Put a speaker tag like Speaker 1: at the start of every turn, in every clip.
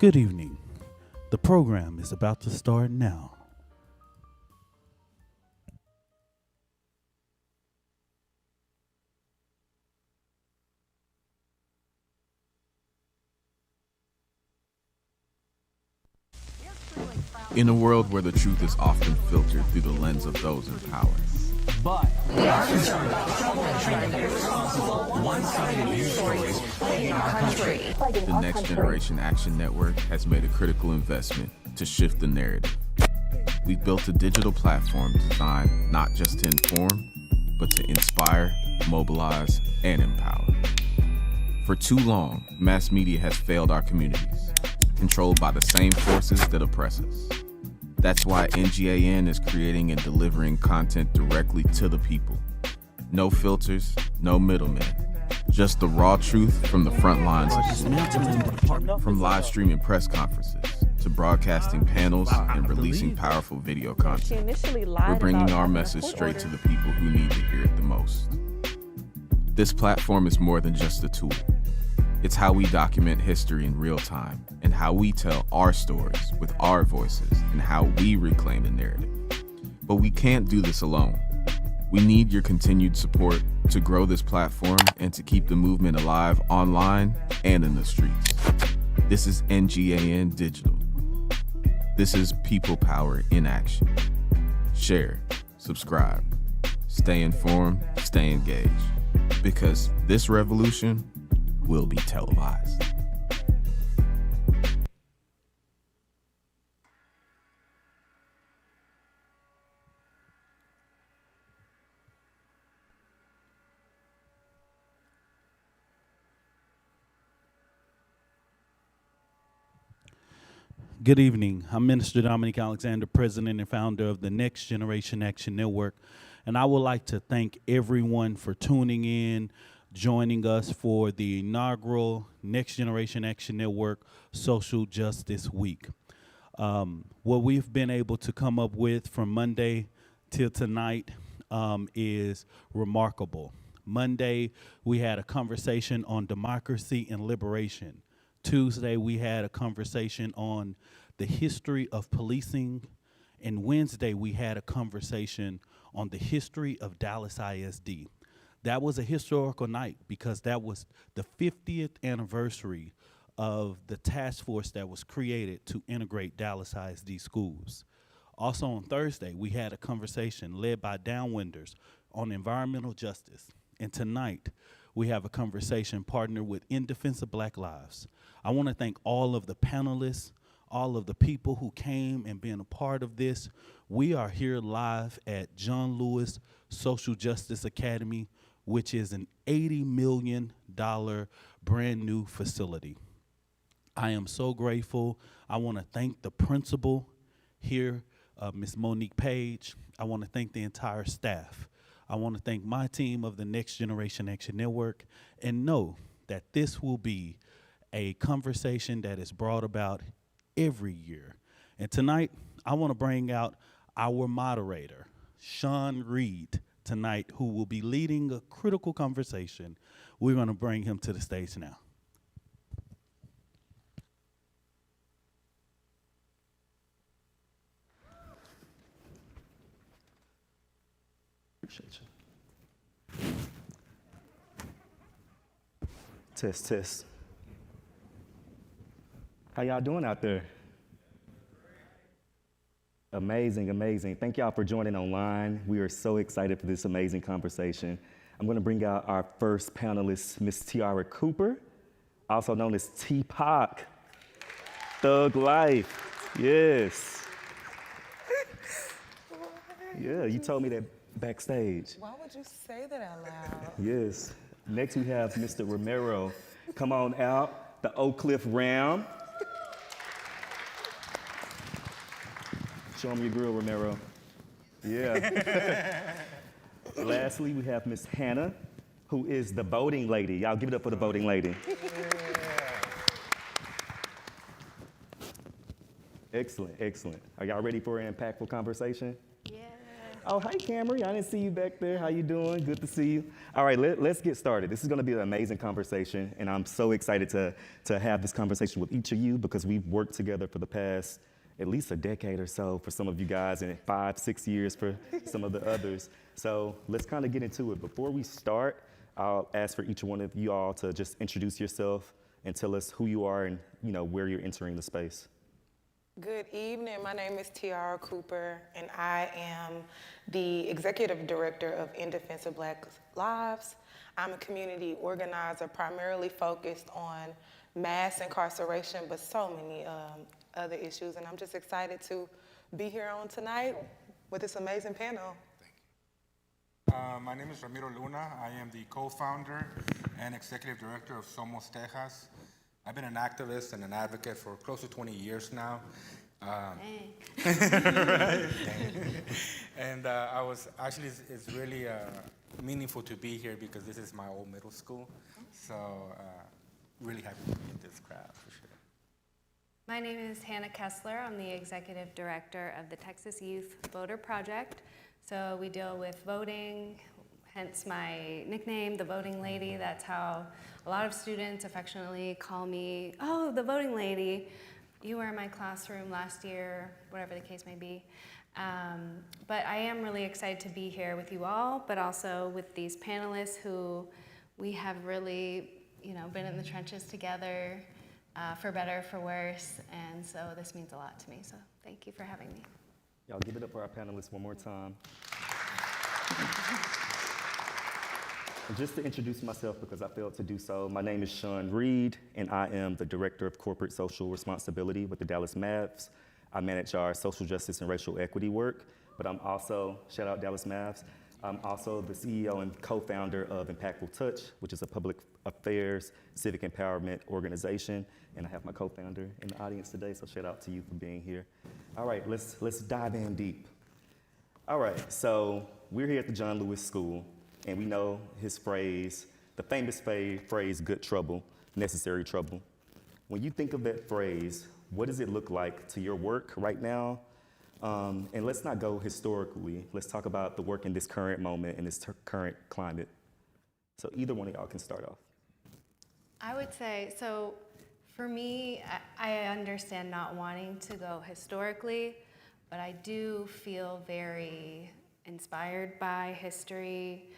Speaker 1: Good evening. The program is about to start now.
Speaker 2: In a world where the truth is often filtered through the lens of those in power.
Speaker 3: But we are concerned about trouble and trying to be responsible, one-sided news stories plaguing our country.
Speaker 2: The Next Generation Action Network has made a critical investment to shift the narrative. We've built a digital platform designed not just to inform, but to inspire, mobilize, and empower. For too long, mass media has failed our communities, controlled by the same forces that oppress us. That's why NGAN is creating and delivering content directly to the people. No filters, no middlemen, just the raw truth from the front lines of the From live streaming press conferences to broadcasting panels and releasing powerful video content. We're bringing our message straight to the people who need to hear it the most. This platform is more than just a tool. It's how we document history in real time and how we tell our stories with our voices and how we reclaim the narrative. But we can't do this alone. We need your continued support to grow this platform and to keep the movement alive online and in the streets. This is NGAN Digital. This is People Power in Action. Share, subscribe, stay informed, stay engaged. Because this revolution will be televised.
Speaker 1: Good evening. I'm Minister Dominic Alexander, President and founder of the Next Generation Action Network, and I would like to thank everyone for tuning in, joining us for the inaugural Next Generation Action Network Social Justice Week. What we've been able to come up with from Monday till tonight is remarkable. Monday, we had a conversation on democracy and liberation. Tuesday, we had a conversation on the history of policing. And Wednesday, we had a conversation on the history of Dallas ISD. That was a historical night because that was the 50th anniversary of the task force that was created to integrate Dallas ISD schools. Also on Thursday, we had a conversation led by Downwinders on environmental justice. And tonight, we have a conversation partnered with In Defense of Black Lives. I want to thank all of the panelists, all of the people who came and been a part of this. We are here live at John Lewis Social Justice Academy, which is an $80 million brand new facility. I am so grateful. I want to thank the principal here, Ms. Monique Page. I want to thank the entire staff. I want to thank my team of the Next Generation Action Network and know that this will be a conversation that is brought about every year. And tonight, I want to bring out our moderator, Sean Reed, tonight, who will be leading a critical conversation. We're going to bring him to the stage now.
Speaker 4: Appreciate you. Test, test. How y'all doing out there? Amazing, amazing. Thank y'all for joining online. We are so excited for this amazing conversation. I'm going to bring out our first panelist, Miss Tiara Cooper, also known as T-Pac. Thug Life. Yes. Yeah, you told me that backstage.
Speaker 5: Why would you say that out loud?
Speaker 4: Yes. Next we have Mr. Romero. Come on out, the Oak Cliff Ram. Show them your grill, Romero. Yeah. Lastly, we have Miss Hannah, who is the voting lady. Y'all give it up for the voting lady. Excellent, excellent. Are y'all ready for an impactful conversation?
Speaker 5: Yeah.
Speaker 4: Oh, hi, Camry. I didn't see you back there. How you doing? Good to see you. All right, let's get started. This is going to be an amazing conversation, and I'm so excited to have this conversation with each of you because we've worked together for the past at least a decade or so for some of you guys, and 5, 6 years for some of the others. So let's kind of get into it. Before we start, I'll ask for each one of you all to just introduce yourself and tell us who you are and where you're entering the space.
Speaker 5: Good evening. My name is Tiara Cooper, and I am the Executive Director of In Defense of Black Lives. I'm a community organizer primarily focused on mass incarceration, but so many other issues. And I'm just excited to be here on tonight with this amazing panel.
Speaker 6: My name is Ramiro Luna. I am the co-founder and executive director of Somos Texas. I've been an activist and an advocate for close to 20 years now. And I was actually, it's really meaningful to be here because this is my old middle school. So really happy to be in this crowd for sure.
Speaker 7: My name is Hannah Kessler. I'm the executive director of the Texas Youth Voter Project. So we deal with voting, hence my nickname, the voting lady. That's how a lot of students affectionately call me, oh, the voting lady. You were in my classroom last year, whatever the case may be. But I am really excited to be here with you all, but also with these panelists who we have really, been in the trenches together, for better, for worse. And so this means a lot to me. So thank you for having me.
Speaker 4: Y'all give it up for our panelists one more time. And just to introduce myself, because I failed to do so, my name is Sean Reed, and I am the Director of Corporate Social Responsibility with the Dallas Mavs. I manage our social justice and racial equity work, but I'm also, shout out Dallas Mavs, I'm also the CEO and co-founder of Impactful Touch, which is a public affairs, civic empowerment organization, and I have my co-founder in the audience today, so shout out to you for being here. All right, let's dive in deep. All right, so we're here at the John Lewis School, and we know his phrase, the famous phrase, good trouble, necessary trouble. When you think of that phrase, what does it look like to your work right now? And let's not go historically. Let's talk about the work in this current moment, in this current climate. So either one of y'all can start off.
Speaker 7: I would say, so for me, I understand not wanting to go historically, but I do feel very inspired by history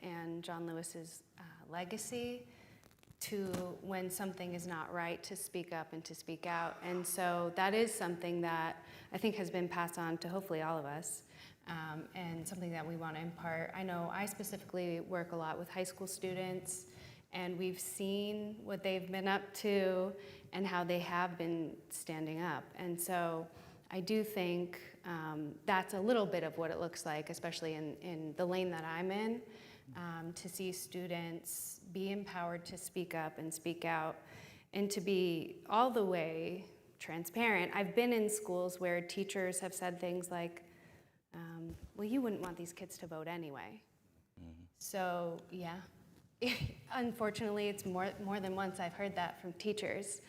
Speaker 7: and John Lewis's legacy to when something is not right to speak up and to speak out. And so that is something that I think has been passed on to hopefully all of us and something that we want to impart. I know I specifically work a lot with high school students, and we've seen what they've been up to and how they have been standing up. And so I do think that's a little bit of what it looks like, especially in the lane that I'm in, to see students be empowered to speak up and speak out and to be all the way transparent. I've been in schools where teachers have said things like, well, you wouldn't want these kids to vote anyway. Mm-hmm. So, yeah. Unfortunately, it's more than once I've heard that from teachers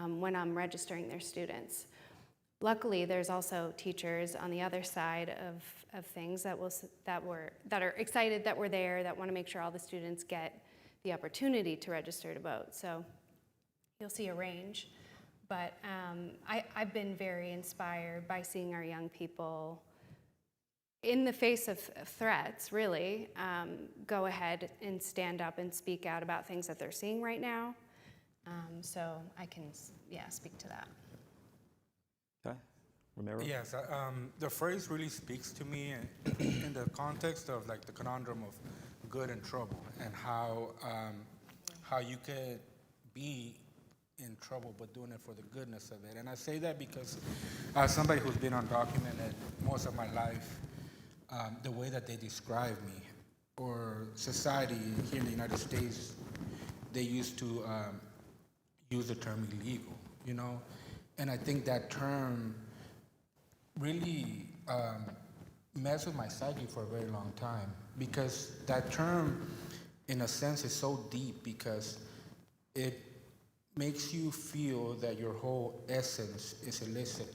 Speaker 7: when I'm registering their students. Luckily, there's also teachers on the other side of things that are excited that we're there, that want to make sure all the students get the opportunity to register to vote. So you'll see a range. But I've been very inspired by seeing our young people, in the face of threats, really, go ahead and stand up and speak out about things that they're seeing right now. So I can, speak to that.
Speaker 4: Okay, Romero?
Speaker 6: Yes, the phrase really speaks to me in the context of like the conundrum of good and trouble, and how you could be in trouble but doing it for the goodness of it. And I say that because as somebody who's been undocumented most of my life, the way that they describe me, or society here in the United States, they used to use the term illegal, And I think that term really messed with my psyche for a very long time, because that term, in a sense, is so deep because it makes you feel that your whole essence is illicit,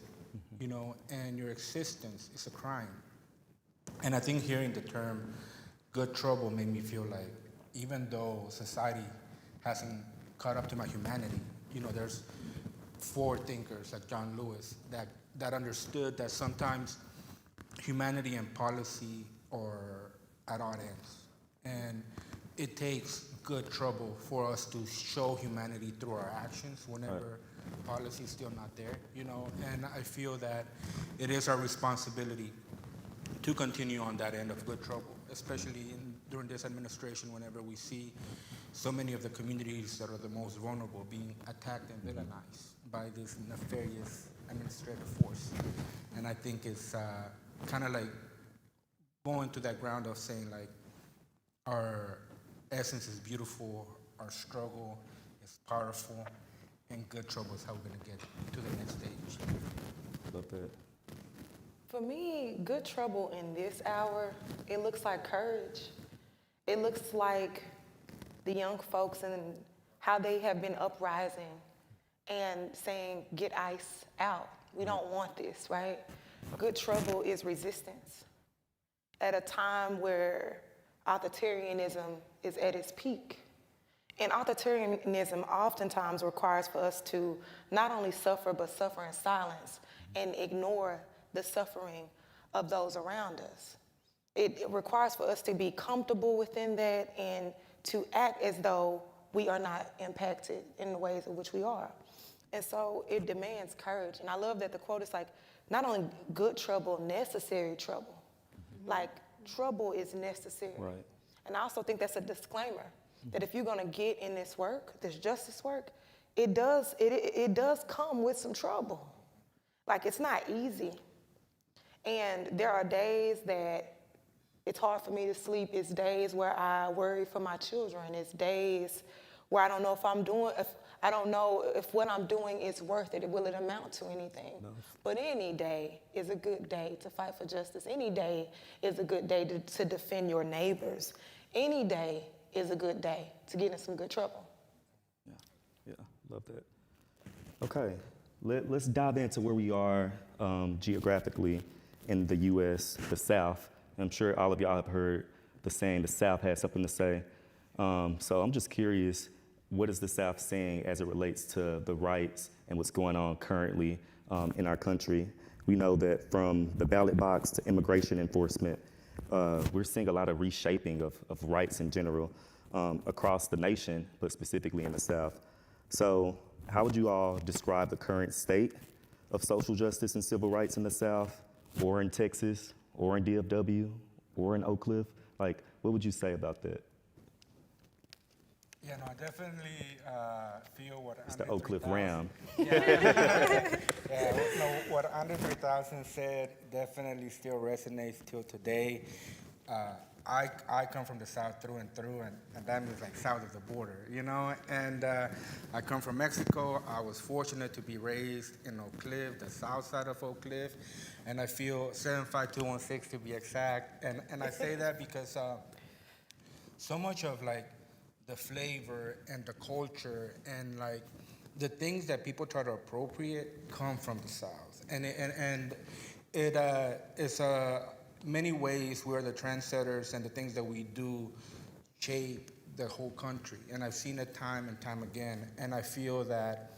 Speaker 6: and your existence is a crime. And I think hearing the term good trouble made me feel like even though society hasn't caught up to my humanity, there's forward thinkers like John Lewis that understood that sometimes humanity and policy are at odd ends. And it takes good trouble for us to show humanity through our actions whenever policy is still not there, And I feel that it is our responsibility to continue on that end of good trouble, especially during this administration whenever we see so many of the communities that are the most vulnerable being attacked and villainized by this nefarious administrative force. And I think it's kind of like going to that ground of saying like our essence is beautiful, our struggle is powerful, and good trouble is how we're going to get to the next stage.
Speaker 4: Love that.
Speaker 5: For me, good trouble in this hour, it looks like courage. It looks like the young folks and how they have been uprising and saying, get ICE out. We don't want this, right? Good trouble is resistance. At a time where authoritarianism is at its peak. And authoritarianism oftentimes requires for us to not only suffer, but suffer in silence and ignore the suffering of those around us. It requires for us to be comfortable within that and to act as though we are not impacted in the ways in which we are. And so it demands courage. And I love that the quote is like, not only good trouble, necessary trouble. Like, trouble is necessary.
Speaker 4: Right.
Speaker 5: And I also think that's a disclaimer that if you're going to get in this work, this justice work, it does come with some trouble. Like, it's not easy. And there are days that it's hard for me to sleep. It's days where I worry for my children. It's days where I don't know I don't know if what I'm doing is worth it. Will it amount to anything? No. But any day is a good day to fight for justice. Any day is a good day to defend your neighbors. Any day is a good day to get in some good trouble.
Speaker 4: Yeah, love that. Okay, let's dive into where we are geographically in the U.S., the South. I'm sure all of y'all have heard the saying, the South has something to say. So I'm just curious, what is the South saying as it relates to the rights and what's going on currently in our country? We know that from the ballot box to immigration enforcement, we're seeing a lot of reshaping of rights in general across the nation, but specifically in the South. So how would you all describe the current state of social justice and civil rights in the South, or in Texas, or in DFW, or in Oak Cliff? Like, what would you say about that?
Speaker 6: Yeah, no, I definitely feel what
Speaker 4: It's the Oak Cliff Ram.
Speaker 6: What Andre 3000 said definitely still resonates till today. I come from the South through and through, and that means like south of the border, And I come from Mexico. I was fortunate to be raised in Oak Cliff, the south side of Oak Cliff, and I feel 75216 to be exact. And I say that because so much of like the flavor and the culture and like the things that people try to appropriate come from the South, and it's many ways we're the trendsetters, and the things that we do shape the whole country. And I've seen it time and time again, and I feel that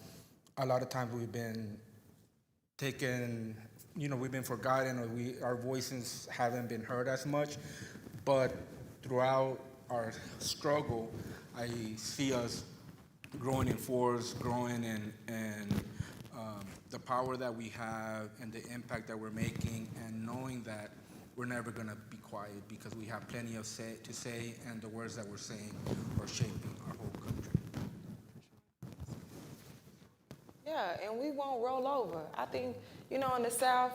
Speaker 6: a lot of times we've been taken, we've been forgotten, or our voices haven't been heard as much. But throughout our struggle, I see us growing in force, growing in the power that we have and the impact that we're making, and knowing that we're never going to be quiet because we have plenty to say, and the words that we're saying are shaping our whole country.
Speaker 5: Yeah, and we won't roll over. I think, in the South,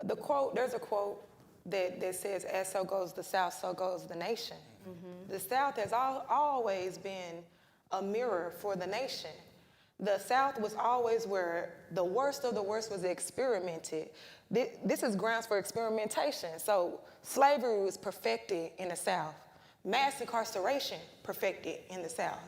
Speaker 5: there's a quote that says, as so goes the South, so goes the nation. Mm-hmm. The South has always been a mirror for the nation. The South was always where the worst of the worst was experimented. This is grounds for experimentation. So slavery was perfected in the South. Mass incarceration perfected in the South.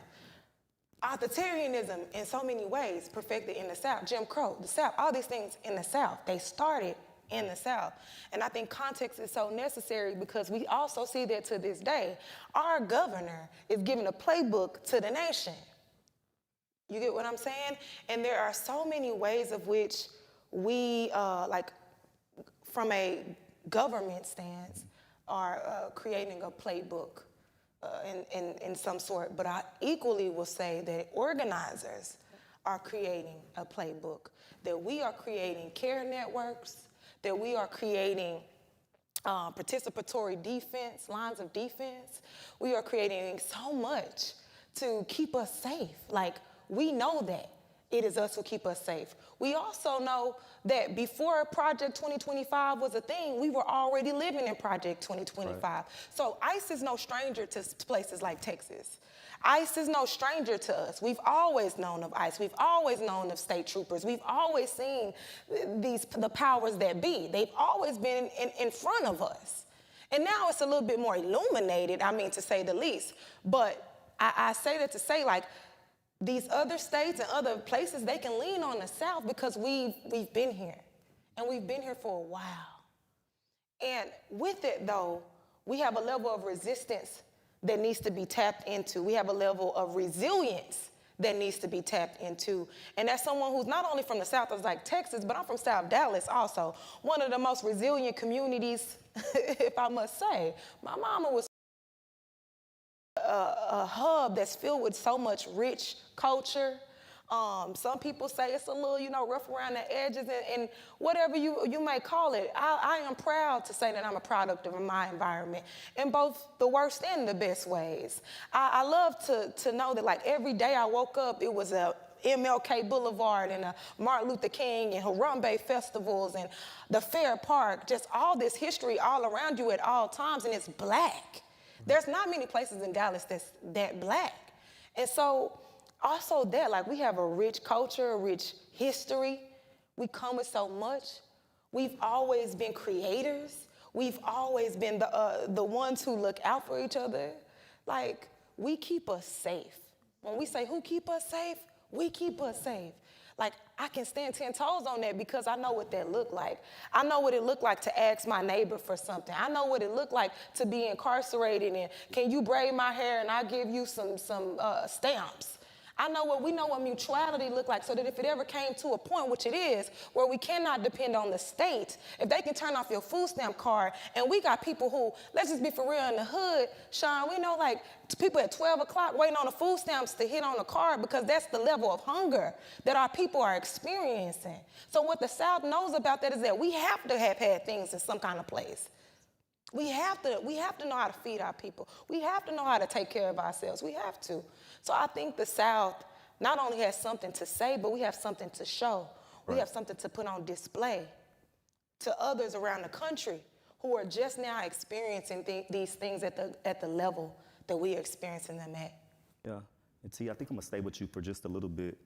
Speaker 5: Authoritarianism in so many ways perfected in the South. Jim Crow, the South, all these things in the South, they started in the South. And I think context is so necessary because we also see that to this day, our governor is giving a playbook to the nation. You get what I'm saying? And there are so many ways of which we, from a government stance, are creating a playbook in some sort. But I equally will say that organizers are creating a playbook, that we are creating care networks, that we are creating participatory defense, lines of defense. We are creating so much to keep us safe. Like, we know that it is us who keep us safe. We also know that before Project 2025 was a thing, we were already living in Project 2025. Right. So ICE is no stranger to places like Texas. ICE is no stranger to us. We've always known of ICE. We've always known of state troopers. We've always seen the powers that be. They've always been in front of us. And now it's a little bit more illuminated, I mean, to say the least. But I say that to say, like, these other states and other places, they can lean on the South because we've been here. And we've been here for a while. And with it, though, we have a level of resistance that needs to be tapped into. We have a level of resilience that needs to be tapped into. And as someone who's not only from the South of like Texas, but I'm from South Dallas also, one of the most resilient communities, if I must say. My mama was a hub that's filled with so much rich culture. Some people say it's a little, rough around the edges and whatever you may call it. I am proud to say that I'm a product of my environment in both the worst and the best ways. I love to know that, like, every day I woke up, it was a MLK Boulevard and a Martin Luther King and Harambe festivals and the Fair Park, just all this history all around you at all times, and it's black. There's not many places in Dallas that's that black. And so also that, like, we have a rich culture, a rich history. We come with so much. We've always been creators. We've always been the ones who look out for each other. Like, we keep us safe. When we say who keep us safe, we keep us safe. Like, I can stand 10 toes on that because I know what that looked like. I know what it looked like to ask my neighbor for something. I know what it looked like to be incarcerated and can you braid my hair and I'll give you some stamps. We know what mutuality looked like, so that if it ever came to a point, which it is, where we cannot depend on the state, if they can turn off your food stamp card, and we got people who, let's just be for real, in the hood, Sean, we know, like, people at 12 o'clock waiting on the food stamps to hit on the card because that's the level of hunger that our people are experiencing. So what the South knows about that is that we have to have had things in some kind of place. We have to know how to feed our people. We have to know how to take care of ourselves. We have to. So I think the South not only has something to say, but we have something to show. Right. We have something to put on display to others around the country who are just now experiencing these things at the level that we are experiencing them at.
Speaker 4: Yeah, and T, I think I'm gonna stay with you for just a little bit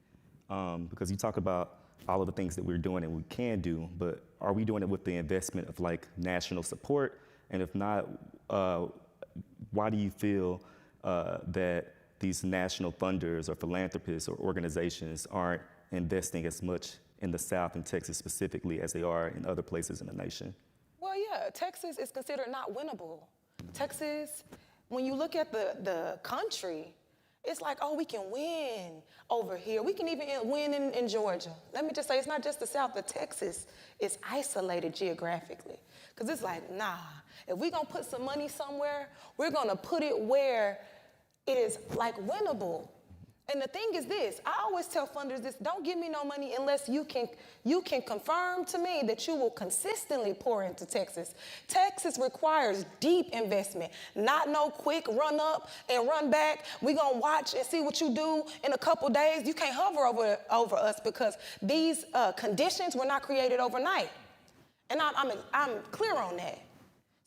Speaker 4: because you talk about all of the things that we're doing and we can do, but are we doing it with the investment of, like, national support? And if not, why do you feel that these national funders or philanthropists or organizations aren't investing as much in the South and Texas specifically as they are in other places in the nation?
Speaker 5: Well, yeah, Texas is considered not winnable. Texas, when you look at the country, it's like, oh, we can win over here. We can even win in Georgia. Let me just say, it's not just the South, but Texas is isolated geographically. Because it's like, nah, if we're going to put some money somewhere, we're going to put it where it is, like, winnable. And the thing is this, I always tell funders this, don't give me no money unless you can confirm to me that you will consistently pour into Texas. Texas requires deep investment, not no quick run up and run back. We're going to watch and see what you do in a couple days. You can't hover over us because these conditions were not created overnight. And I'm clear on that.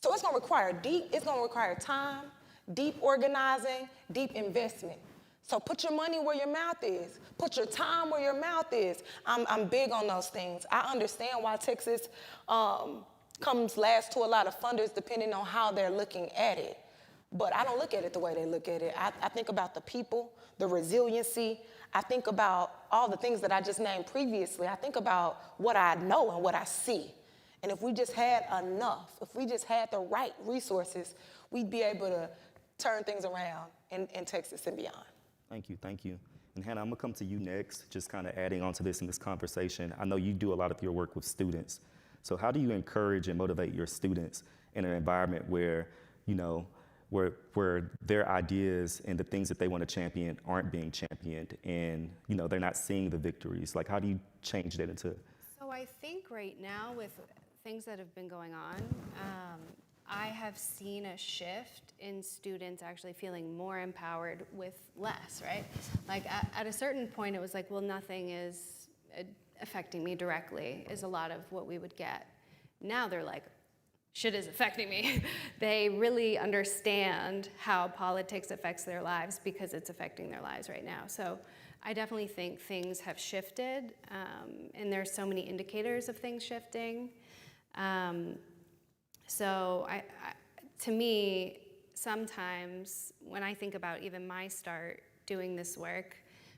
Speaker 5: So it's going to require time, deep organizing, deep investment. So put your money where your mouth is. Put your time where your mouth is. I'm big on those things. I understand why Texas comes last to a lot of funders depending on how they're looking at it. But I don't look at it the way they look at it. I think about the people, the resiliency. I think about all the things that I just named previously. I think about what I know and what I see. And if we just had enough, if we just had the right resources, we'd be able to turn things around in Texas and beyond.
Speaker 4: Thank you, thank you. And Hannah, I'm gonna come to you next, just kind of adding on to this in this conversation. I know you do a lot of your work with students. So how do you encourage and motivate your students in an environment where, you know, where their ideas and the things that they want to champion aren't being championed, and, you know, they're not seeing the victories? Like, how do you change that into?
Speaker 7: So I think right now with things that have been going on, I have seen a shift in students actually feeling more empowered with less, right? Like at a certain point, it was like, well, nothing is affecting me directly, is a lot of what we would get. Now they're like, shit is affecting me. They really understand how politics affects their lives because it's affecting their lives right now. So I definitely think things have shifted, and there's so many indicators of things shifting. So to me, sometimes when I think about even my start doing this work,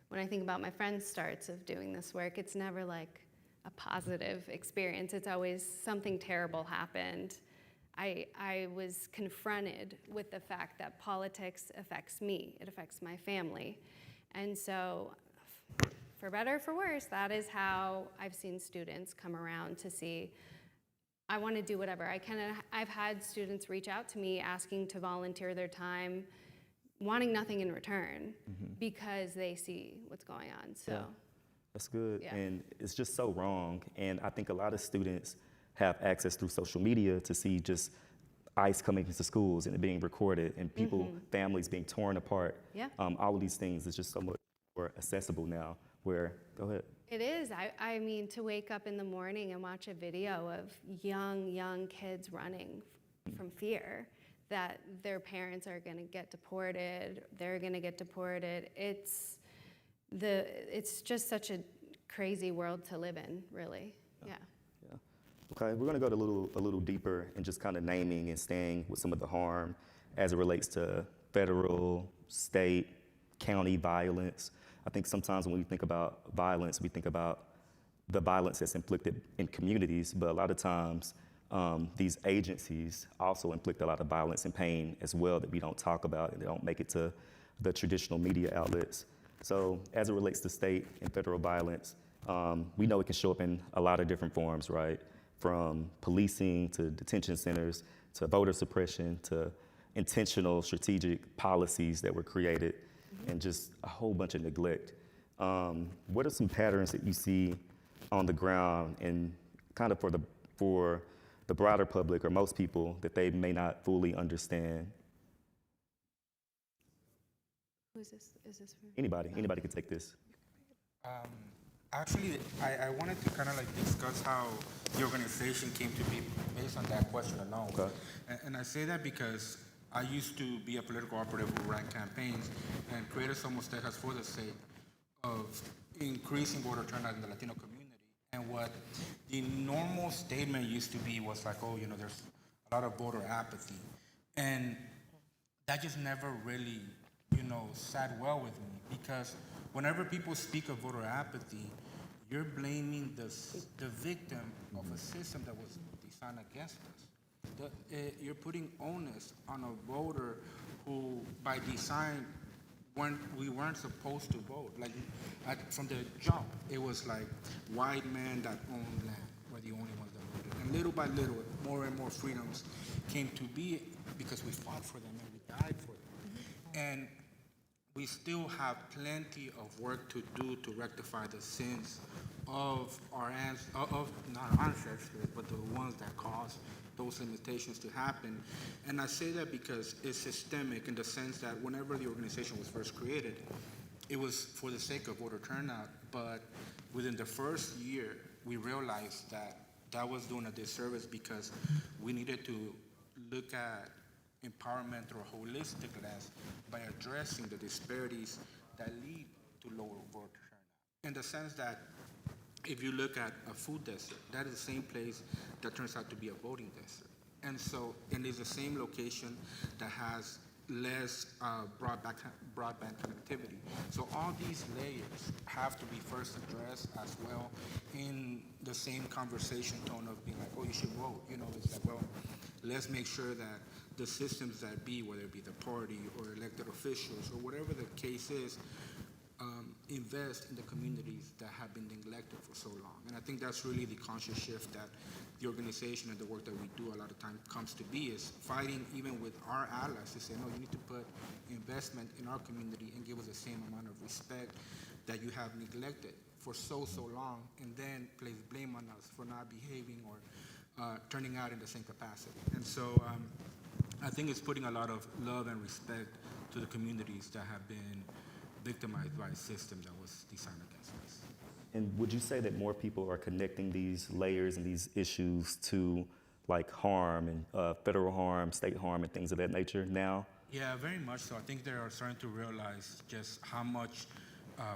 Speaker 7: when I think about my friends' starts of doing this work, it's never like a positive experience. It's always something terrible happened. I was confronted with the fact that politics affects me. It affects my family. And so, for better or for worse, that is how I've seen students come around to see, I want to do whatever I can. And I've had students reach out to me asking to volunteer their time, wanting nothing in return, because they see what's going on. So
Speaker 4: Yeah. That's good.
Speaker 7: Yeah.
Speaker 4: And it's just so wrong. And I think a lot of students have access through social media to see just ICE coming into schools and it being recorded, and people, families being torn apart.
Speaker 7: Yeah.
Speaker 4: All of these things is just so much more accessible now. Where, go ahead.
Speaker 7: it is. I mean, to wake up in the morning and watch a video of young kids running from fear that their parents are going to get deported, they're going to get deported. It's just such a crazy world to live in, really. Yeah.
Speaker 4: Okay, we're gonna go a little deeper and just kind of naming and staying with some of the harm as it relates to federal, state, county violence. I think sometimes when we think about violence, we think about the violence that's inflicted in communities, but a lot of times these agencies also inflict a lot of violence and pain as well that we don't talk about, and they don't make it to the traditional media outlets. So as it relates to state and federal violence, we know it can show up in a lot of different forms, right? From policing to detention centers to voter suppression to intentional strategic policies that were created, and just a whole bunch of neglect. What are some patterns that you see on the ground and kind of for the broader public or most people that they may not fully understand?
Speaker 7: Who is this? Is this for?
Speaker 4: Anybody can take this.
Speaker 6: Actually, I wanted to kind of like discuss how the organization came to be based on that question alone.
Speaker 4: Okay.
Speaker 6: And I say that because I used to be a political operative who ran campaigns and created Somos Texas for the sake of increasing voter turnout in the Latino community. And what the normal statement used to be was like, oh, you know, there's a lot of voter apathy. And that just never really, you know, sat well with me, because whenever people speak of voter apathy, you're blaming the victim of a system that was designed against us. You're putting onus on a voter who, by design, we weren't supposed to vote. Like, from the jump, it was like white men that owned land were the only ones that voted. And little by little, more and more freedoms came to be because we fought for them and we died for them. And we still have plenty of work to do to rectify the sins of not our ancestors, but the ones that caused those limitations to happen. And I say that because it's systemic in the sense that whenever the organization was first created, it was for the sake of voter turnout, but within the first year, we realized that that was doing a disservice because we needed to look at empowerment through a holistic lens by addressing the disparities that lead to lower voter turnout. In the sense that if you look at a food desert, that is the same place that turns out to be a voting desert. And so, and it's the same location that has less broadband connectivity. So all these layers have to be first addressed as well in the same conversation tone of being like, oh, you should vote. It's like, well, let's make sure that the systems that be, whether it be the party or elected officials or whatever the case is, invest in the communities that have been neglected for so long. And I think that's really the conscious shift that the organization and the work that we do a lot of time comes to be, is fighting even with our allies to say, no, you need to put investment in our community and give us the same amount of respect that you have neglected for so long, and then place blame on us for not behaving or turning out in the same capacity. And so I think it's putting a lot of love and respect to the communities that have been victimized by a system that was designed against us.
Speaker 4: And would you say that more people are connecting these layers and these issues to like harm and federal harm, state harm, and things of that nature now?
Speaker 6: Yeah, very much so. I think they are starting to realize just how much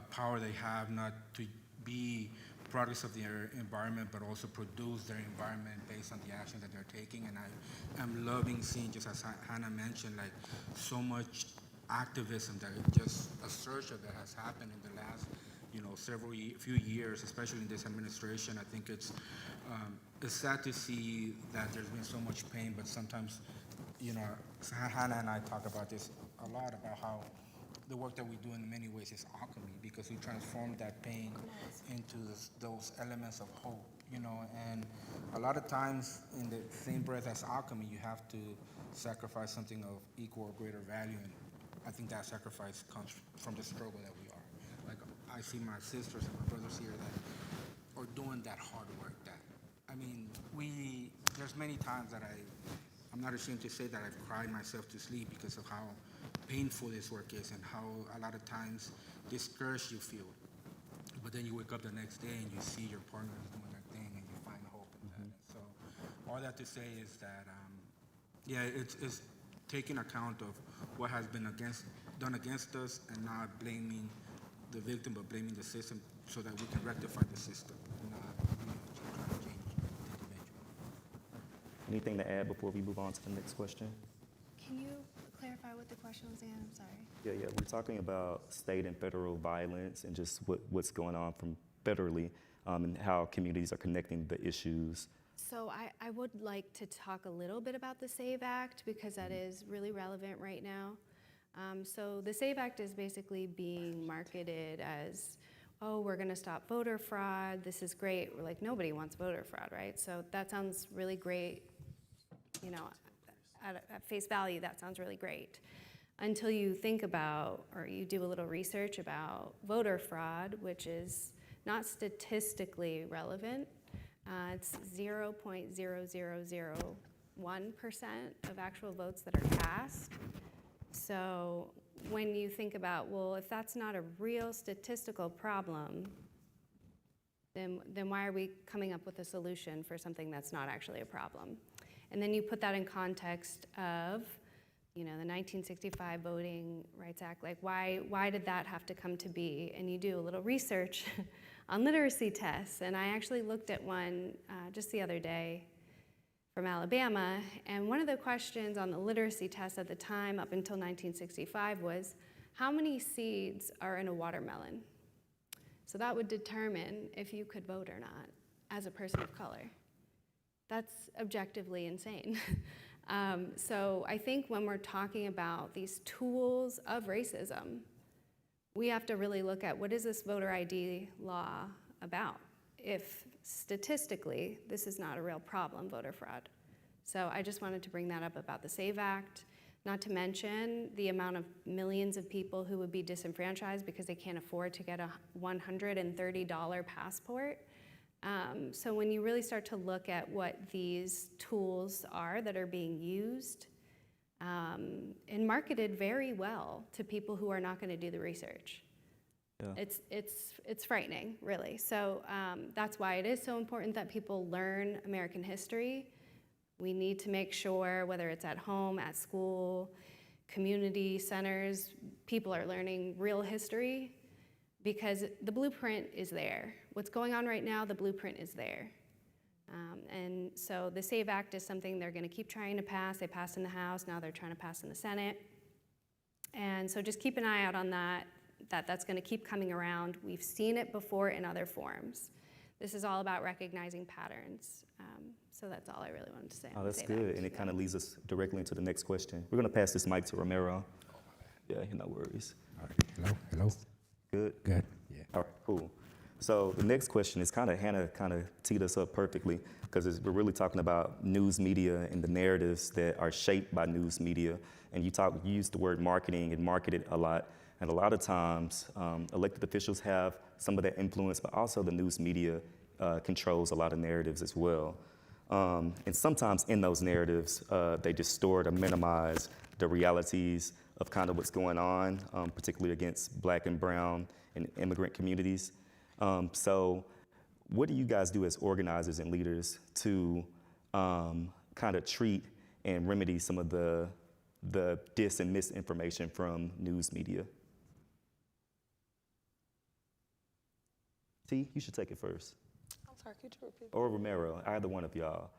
Speaker 6: power they have, not to be products of their environment, but also produce their environment based on the actions that they're taking. And I am loving seeing, just as Hannah mentioned, like so much activism, that just a surge of that has happened in the last, few years, especially in this administration. I think it's sad to see that there's been so much pain, but sometimes, Hannah and I talk about this a lot, about how the work that we do in many ways is alchemy, because we transform that pain into those elements of hope, and a lot of times in the same breath as alchemy, you have to sacrifice something of equal or greater value, and I think that sacrifice comes from the struggle that we are. Like, I see my sisters and my brothers here that are doing that hard work. There's many times that I'm not ashamed to say that I've cried myself to sleep because of how painful this work is and how a lot of times discouraged you feel. But then you wake up the next day and you see your partner doing their thing and you find hope in that. And so all that to say is that, it's taking account of what has been done against us and not blaming the victim, but blaming the system so that we can rectify the system, not trying to change the individual.
Speaker 4: Anything to add before we move on to the next question?
Speaker 7: Can you clarify what the question was again? I'm sorry.
Speaker 4: Yeah. We're talking about state and federal violence and just what's going on from federally and how communities are connecting the issues.
Speaker 7: So I would like to talk a little bit about the SAVE Act, because that is really relevant right now. So the SAVE Act is basically being marketed as, oh, we're going to stop voter fraud. This is great. We're like, nobody wants voter fraud, right? So that sounds really great. At face value, that sounds really great. Until you think about, or you do a little research about voter fraud, which is not statistically relevant. It's 0.0001% of actual votes that are cast. So when you think about, well, if that's not a real statistical problem, then why are we coming up with a solution for something that's not actually a problem? And then you put that in context of, the 1965 Voting Rights Act. Like, why did that have to come to be? And you do a little research on literacy tests. And I actually looked at one just the other day from Alabama. And one of the questions on the literacy test at the time, up until 1965, was how many seeds are in a watermelon? So that would determine if you could vote or not as a person of color. That's objectively insane. So I think when we're talking about these tools of racism, we have to really look at, what is this voter ID law about? If statistically, this is not a real problem, voter fraud. So I just wanted to bring that up about the SAVE Act, not to mention the amount of millions of people who would be disenfranchised because they can't afford to get a $130 passport. So when you really start to look at what these tools are that are being used and marketed very well to people who are not going to do the research, it's frightening, really. So that's why it is so important that people learn American history. We need to make sure, whether it's at home, at school, community centers, people are learning real history, because the blueprint is there. What's going on right now, the blueprint is there. And so the SAVE Act is something they're going to keep trying to pass. They passed in the House, now they're trying to pass in the Senate. And so just keep an eye out on that's going to keep coming around. We've seen it before in other forms. This is all about recognizing patterns. So that's all I really wanted to say.
Speaker 4: Oh, that's good. And it kind of leads us directly into the next question. We're going to pass this mic to Romero. Yeah, no worries.
Speaker 8: All right. Hello.
Speaker 4: Good?
Speaker 8: Good. Yeah.
Speaker 4: All right, cool. So the next question is Hannah kind of teed us up perfectly, because we're really talking about news media and the narratives that are shaped by news media. And you used the word marketing and marketed a lot. And a lot of times, elected officials have some of that influence, but also the news media controls a lot of narratives as well. And sometimes in those narratives, they distort or minimize the realities of kind of what's going on, particularly against Black and brown and immigrant communities. So what do you guys do as organizers and leaders to kind of treat and remedy some of the dis and misinformation from news media? T, you should take it first.
Speaker 5: I'm sorry, could you repeat?
Speaker 4: Or Romero, either one of y'all.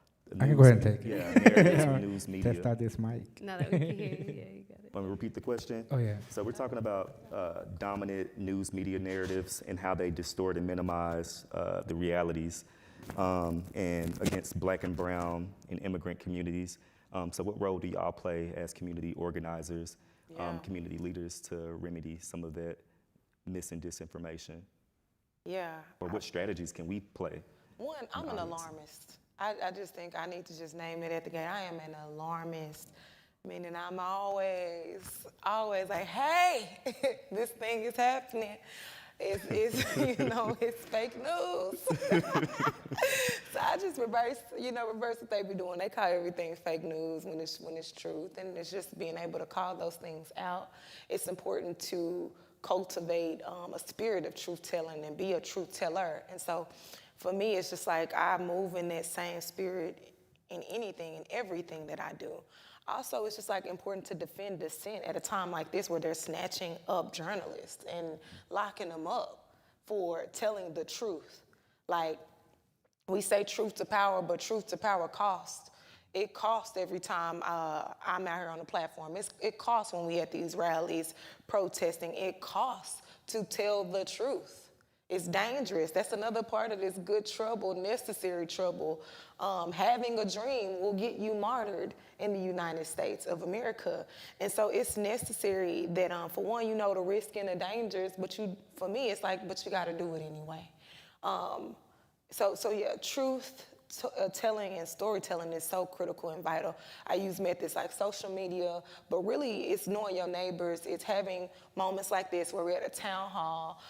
Speaker 8: I can go ahead and take it.
Speaker 4: Yeah, narratives from news media.
Speaker 8: Test out this mic.
Speaker 7: Now that we can hear you, yeah, you got it.
Speaker 4: Let me repeat the question.
Speaker 8: Oh, yeah.
Speaker 4: So we're talking about dominant news media narratives and how they distort and minimize the realities and against Black and brown and immigrant communities. So what role do y'all play as community organizers, community leaders to remedy some of that mis and disinformation?
Speaker 5: Yeah.
Speaker 4: Or what strategies can we play?
Speaker 5: One, I'm an alarmist. I just think I need to just name it at the gate. I am an alarmist, meaning I'm always like, hey, this thing is happening. It's it's fake news. So I just reverse what they be doing. They call everything fake news when it's truth, and it's just being able to call those things out. It's important to cultivate a spirit of truth telling and be a truth teller. And so for me, it's just like I move in that same spirit in anything and everything that I do. Also, it's just like important to defend dissent at a time like this where they're snatching up journalists and locking them up for telling the truth. Like, we say truth to power, but truth to power costs. It costs every time I'm out here on the platform. It costs when we at these rallies protesting. It costs to tell the truth. It's dangerous. That's another part of this good trouble, necessary trouble. Having a dream will get you martyred in the United States of America. And so it's necessary that, for one, you know the risk and the dangers, but for me, it's like, but you got to do it anyway. So yeah, truth telling and storytelling is so critical and vital. I use methods like social media, but really it's knowing your neighbors. It's having moments like this where we're at a town hall.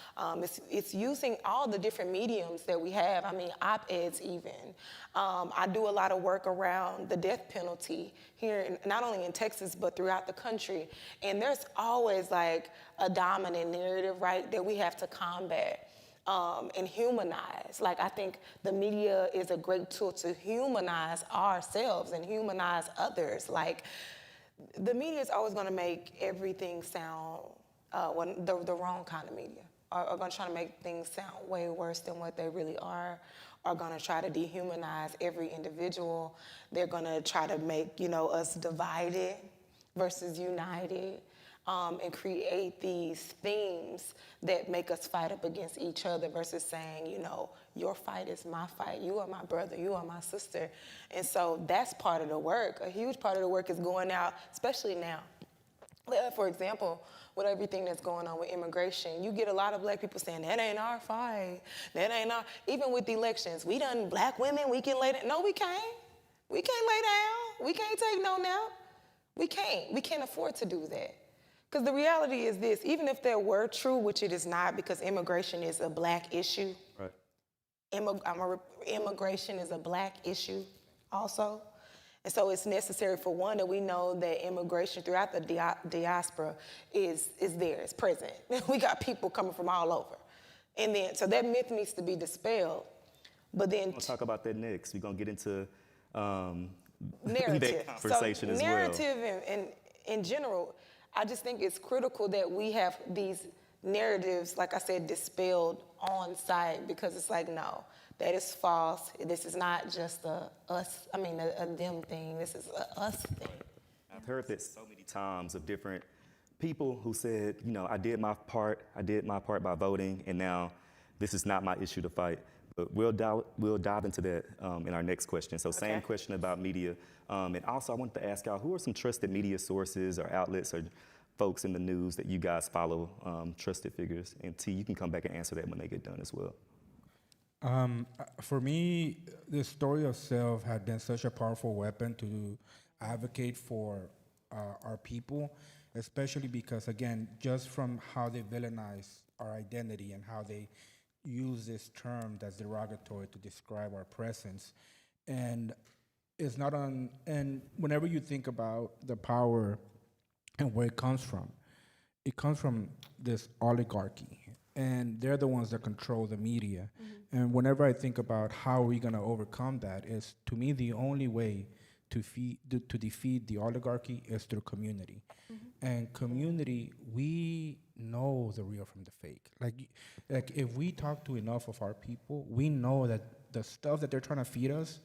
Speaker 5: It's using all the different mediums that we have. I mean, op-eds even. I do a lot of work around the death penalty here, not only in Texas, but throughout the country. And there's always like a dominant narrative, right, that we have to combat. And humanize. Like, I think the media is a great tool to humanize ourselves and humanize others. Like, the media is always going to make everything sound, the wrong kind of media, are going to try to make things sound way worse than what they really are going to try to dehumanize every individual. They're going to try to make, us divided versus united. And create these themes that make us fight up against each other versus saying, your fight is my fight. You are my brother. You are my sister. And so that's part of the work. A huge part of the work is going out, especially now. For example, with everything that's going on with immigration, you get a lot of Black people saying, that ain't our fight. That ain't our, even with the elections, Black women, we can lay down. No, we can't. We can't lay down. We can't take no nap. We can't. We can't afford to do that. Because the reality is this, even if that were true, which it is not, because immigration is a Black issue.
Speaker 4: Right.
Speaker 5: Immigration is a Black issue also. And so it's necessary, for one, that we know that immigration throughout the diaspora is there, it's present. We got people coming from all over. And then, so that myth needs to be dispelled. But then—
Speaker 4: We'll talk about that next. We're going to get into
Speaker 5: narrative.
Speaker 4: that conversation as well.
Speaker 5: Narrative and in general, I just think it's critical that we have these narratives, like I said, dispelled on site, because it's like, no, that is false. This is not just a them thing. This is a us thing.
Speaker 4: I've heard that so many times of different people who said, you know, I did my part by voting, and now this is not my issue to fight. But we'll dive into that in our next question. So same
Speaker 5: Okay.
Speaker 4: question about media. And also I wanted to ask y'all, who are some trusted media sources or outlets or folks in the news that you guys follow, trusted figures? And T, you can come back and answer that when they get done as well.
Speaker 8: For me, the story of self had been such a powerful weapon to advocate for our people, especially because, again, just from how they villainize our identity and how they use this term that's derogatory to describe our presence. And it's not on, and whenever you think about the power and where it comes from this oligarchy, and they're the ones that control the media. And whenever I think about how are we going to overcome that, is to me the only way to defeat the oligarchy is through community. And community, we know the real from the fake. Like if we talk to enough of our people, we know that the stuff that they're trying to feed us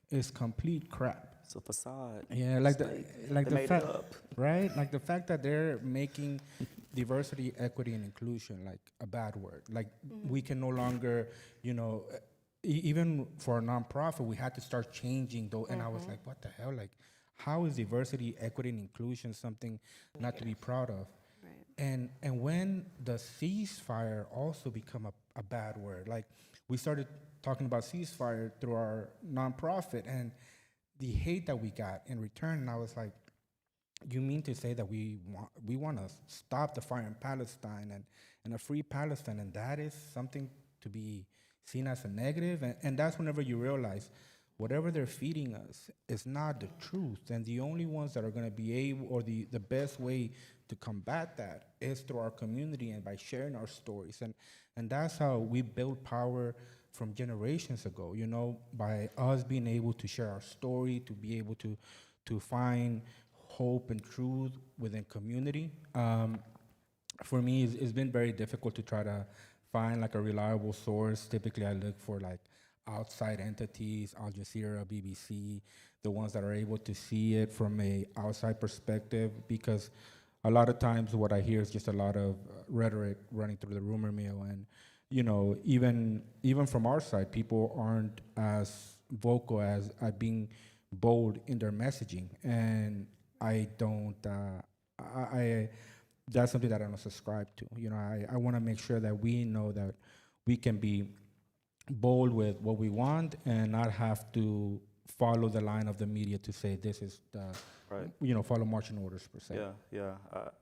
Speaker 8: is complete crap.
Speaker 4: It's a facade.
Speaker 8: Yeah,
Speaker 4: They
Speaker 8: the
Speaker 4: made it
Speaker 8: fact,
Speaker 4: up.
Speaker 8: right? Like the fact that they're making diversity, equity, and inclusion like a bad word. Like we can no longer, you know, even for a nonprofit, we had to start changing though. And I was like, what the hell? Like, how is diversity, equity, and inclusion something not to be proud of?
Speaker 7: Right.
Speaker 8: And when the ceasefire also become a bad word, like we started talking about ceasefire through our nonprofit and the hate that we got in return, and I was like, you mean to say that we want to stop the fire in Palestine and a free Palestine, and that is something to be seen as a negative? And that's whenever you realize whatever they're feeding us is not the truth, and the only ones that are going to be able, or the best way to combat that is through our community and by sharing our stories. And that's how we build power from generations ago, you know, by us being able to share our story, to be able to find hope and truth within community. For me, it's been very difficult to try to find like a reliable source. Typically, I look for like outside entities, Al Jazeera, BBC, the ones that are able to see it from a outside perspective, because a lot of times what I hear is just a lot of rhetoric running through the rumor mill. And you know, even from our side, people aren't as vocal as being bold in their messaging, and I don't. That's something that I don't subscribe to. You know, I want to make sure that we know that we can be bold with what we want and not have to follow the line of the media to say this is the,
Speaker 4: Right.
Speaker 8: you know, follow marching orders per se.
Speaker 4: Yeah.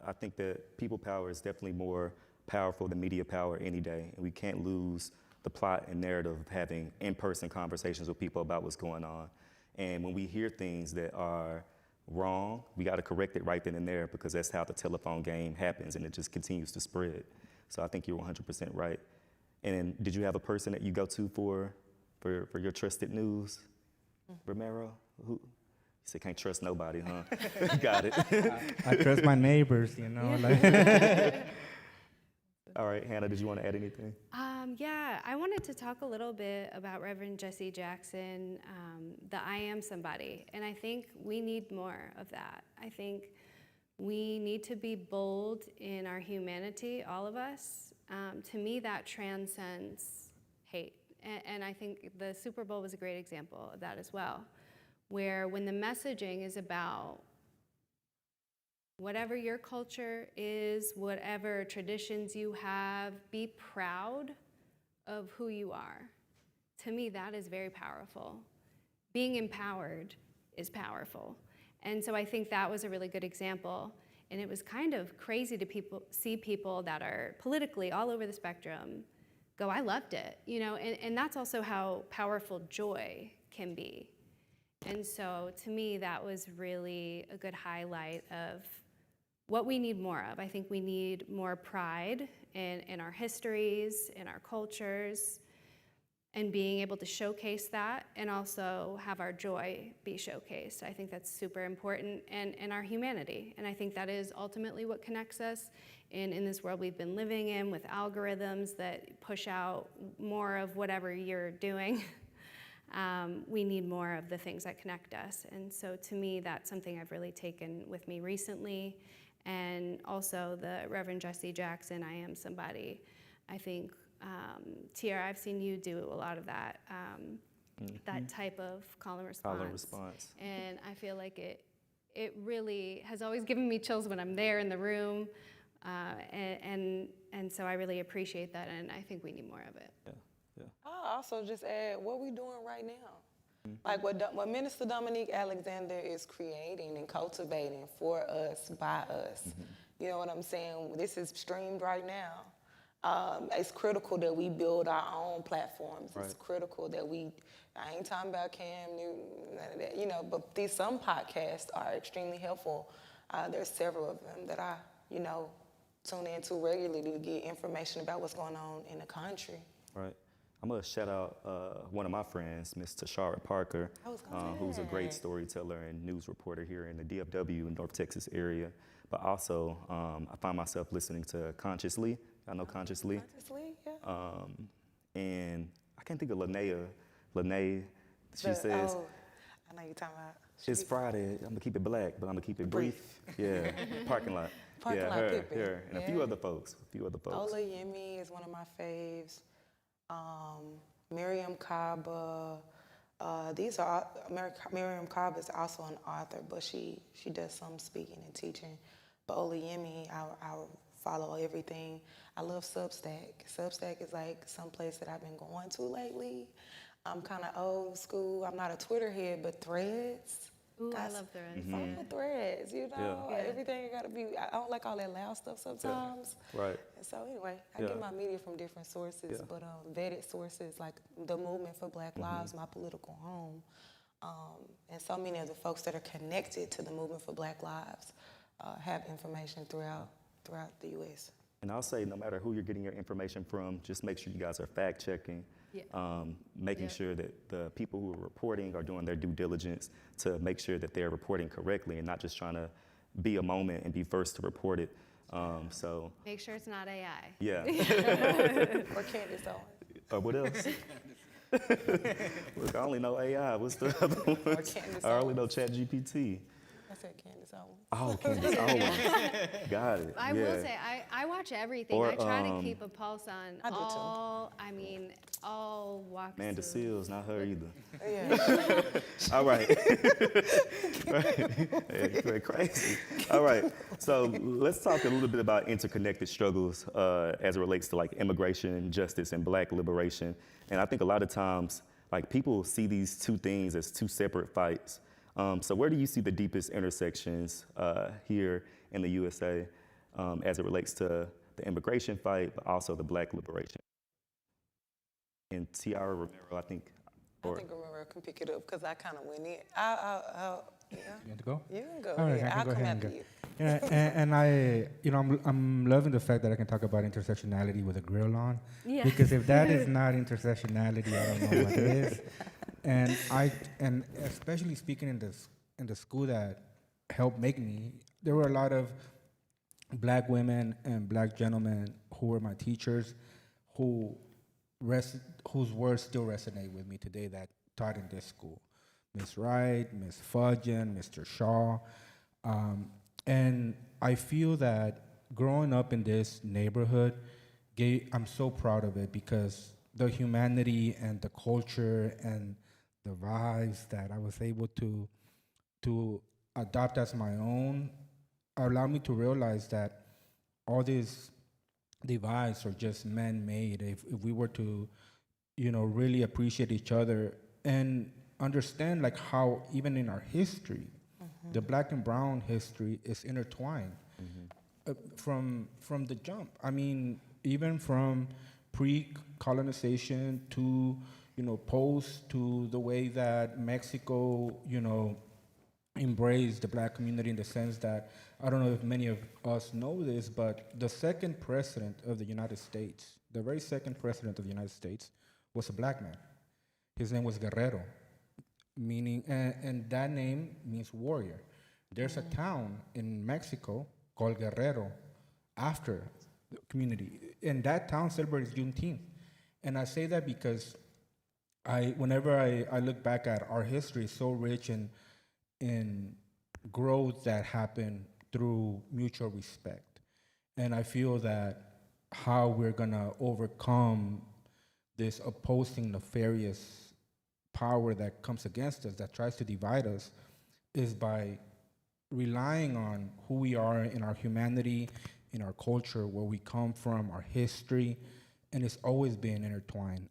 Speaker 4: I think that people power is definitely more powerful than media power any day. And we can't lose the plot and narrative of having in-person conversations with people about what's going on. And when we hear things that are wrong, we got to correct it right then and there, because that's how the telephone game happens, and it just continues to spread. So I think you're 100% right. And did you have a person that you go to for your trusted news, Romero? Who? You said can't trust nobody, huh? Got it.
Speaker 8: I trust my neighbors, you know. Like
Speaker 4: All right, Hannah, did you want to add anything?
Speaker 7: Yeah, I wanted to talk a little bit about Reverend Jesse Jackson, the I Am Somebody, and I think we need more of that. I think we need to be bold in our humanity, all of us. To me, that transcends hate, and I think the Super Bowl was a great example of that as well, where when the messaging is about whatever your culture is, whatever traditions you have, be proud of who you are. To me, that is very powerful. Being empowered is powerful. And so I think that was a really good example. And it was kind of crazy to see people that are politically all over the spectrum go, I loved it, you know, and that's also how powerful joy can be. And so to me, that was really a good highlight of what we need more of. I think we need more pride in our histories, in our cultures, and being able to showcase that and also have our joy be showcased. I think that's super important, and our humanity. And I think that is ultimately what connects us in this world we've been living in with algorithms that push out more of whatever you're doing. We need more of the things that connect us. And so to me, that's something I've really taken with me recently. and also the Reverend Jesse Jackson, I Am Somebody. I think, Tiara, I've seen you do a lot of that, that type of call and response.
Speaker 4: Call and response.
Speaker 7: And I feel like it really has always given me chills when I'm there in the room, and so I really appreciate that, and I think we need more of it.
Speaker 4: Yeah.
Speaker 5: I'll also just add what we're doing right now. Like what Minister Dominique Alexander is creating and cultivating for us, by us. You know what I'm saying? This is streamed right now. It's critical that we build our own platforms. It's critical that I ain't talking about Cam Newton, none of that, you know, but some podcasts are extremely helpful. There's several of them that I, you know, tune into regularly to get information about what's going on in the country.
Speaker 4: Right. I'm gonna shout out one of my friends, Miss Tashara Parker, who's a great storyteller and news reporter here in the DFW and North Texas area. But also, I find myself listening to Consciously. I know Consciously.
Speaker 5: Consciously, yeah.
Speaker 4: And I can't think of Lene, she says,
Speaker 5: I know you're talking about.
Speaker 4: it's Friday, I'm gonna keep it black, but I'm gonna keep it brief. Yeah, parking lot.
Speaker 5: Parking lot Pippin.
Speaker 4: her, and a few other folks.
Speaker 5: Ola Yemi is one of my faves. Miriam Kaba. Miriam Kaba is also an author, but she does some speaking and teaching. But Ola Yemi, I follow everything. I love Substack. Substack is like some place that I've been going to lately. I'm kind of old school. I'm not a Twitter head, but Threads.
Speaker 7: Ooh, I love Threads.
Speaker 5: Fuck with Threads, you know?
Speaker 7: Yeah.
Speaker 5: Everything gotta be, I don't like all that loud stuff sometimes.
Speaker 4: Right.
Speaker 5: And so anyway, I get my media from different sources, but vetted sources like the Movement for Black Lives, my political home, and so many of the folks that are connected to the Movement for Black Lives have information throughout the U.S.
Speaker 4: And I'll say, no matter who you're getting your information from, just make sure you guys are fact checking, making sure that the people who are reporting are doing their due diligence to make sure that they're reporting correctly and not just trying to be a moment and be first to report it. So
Speaker 7: Make sure it's not AI.
Speaker 4: yeah.
Speaker 5: Or Candace Owens.
Speaker 4: Or what else? Look, I only know AI. What's the other one?
Speaker 5: Candace
Speaker 4: I only know ChatGPT.
Speaker 5: I said Candace Owens.
Speaker 4: Oh, Candace Owens. Got it.
Speaker 7: I will say, I watch everything.
Speaker 4: Or,
Speaker 7: I try to keep a pulse on
Speaker 5: I do too.
Speaker 7: all walks.
Speaker 4: Amanda
Speaker 7: of-
Speaker 4: Seals, not her either.
Speaker 5: Yeah.
Speaker 4: All right. Right. You're crazy. All right. So let's talk a little bit about interconnected struggles as it relates to like immigration, justice, and Black liberation. And I think a lot of times, like people see these two things as two separate fights. So where do you see the deepest intersections here in the USA as it relates to the immigration fight, but also the Black liberation? And Tiara Romero, I think.
Speaker 5: I think Romero can pick it up because I kind of went in.
Speaker 8: You want to go?
Speaker 5: You can go.
Speaker 8: All right,
Speaker 5: Yeah,
Speaker 8: I can
Speaker 5: I'll
Speaker 8: go
Speaker 5: come
Speaker 8: ahead and
Speaker 5: after
Speaker 8: go.
Speaker 5: you.
Speaker 8: Yeah, and I, I'm loving the fact that I can talk about intersectionality with a grill on.
Speaker 7: Yeah.
Speaker 8: Because if that is not intersectionality, I don't know what it is. And especially speaking in the school that helped make me, there were a lot of Black women and Black gentlemen who were my teachers, whose words still resonate with me today that taught in this school. Miss Wright, Miss Fudgen, Mr. Shaw. And I feel that growing up in this neighborhood, I'm so proud of it because the humanity and the culture and the vibes that I was able to adopt as my own allowed me to realize that all these divides are just man-made. If we were to, really appreciate each other and understand like how even in our history, the Black and brown history is intertwined from the jump. I mean, even from pre-colonization to post, to the way that Mexico embraced the Black community in the sense that, I don't know if many of us know this, but the second president of the United States, the very second president of the United States, was a Black man. His name was Guerrero, meaning, and that name means warrior. There's a town in Mexico called Guerrero after the community, and that town celebrates Juneteenth. And I say that because whenever I look back at our history, so rich in growth that happened through mutual respect. And I feel that how we're gonna overcome this opposing nefarious power that comes against us, that tries to divide us, is by relying on who we are in our humanity, in our culture, where we come from, our history, and it's always been intertwined.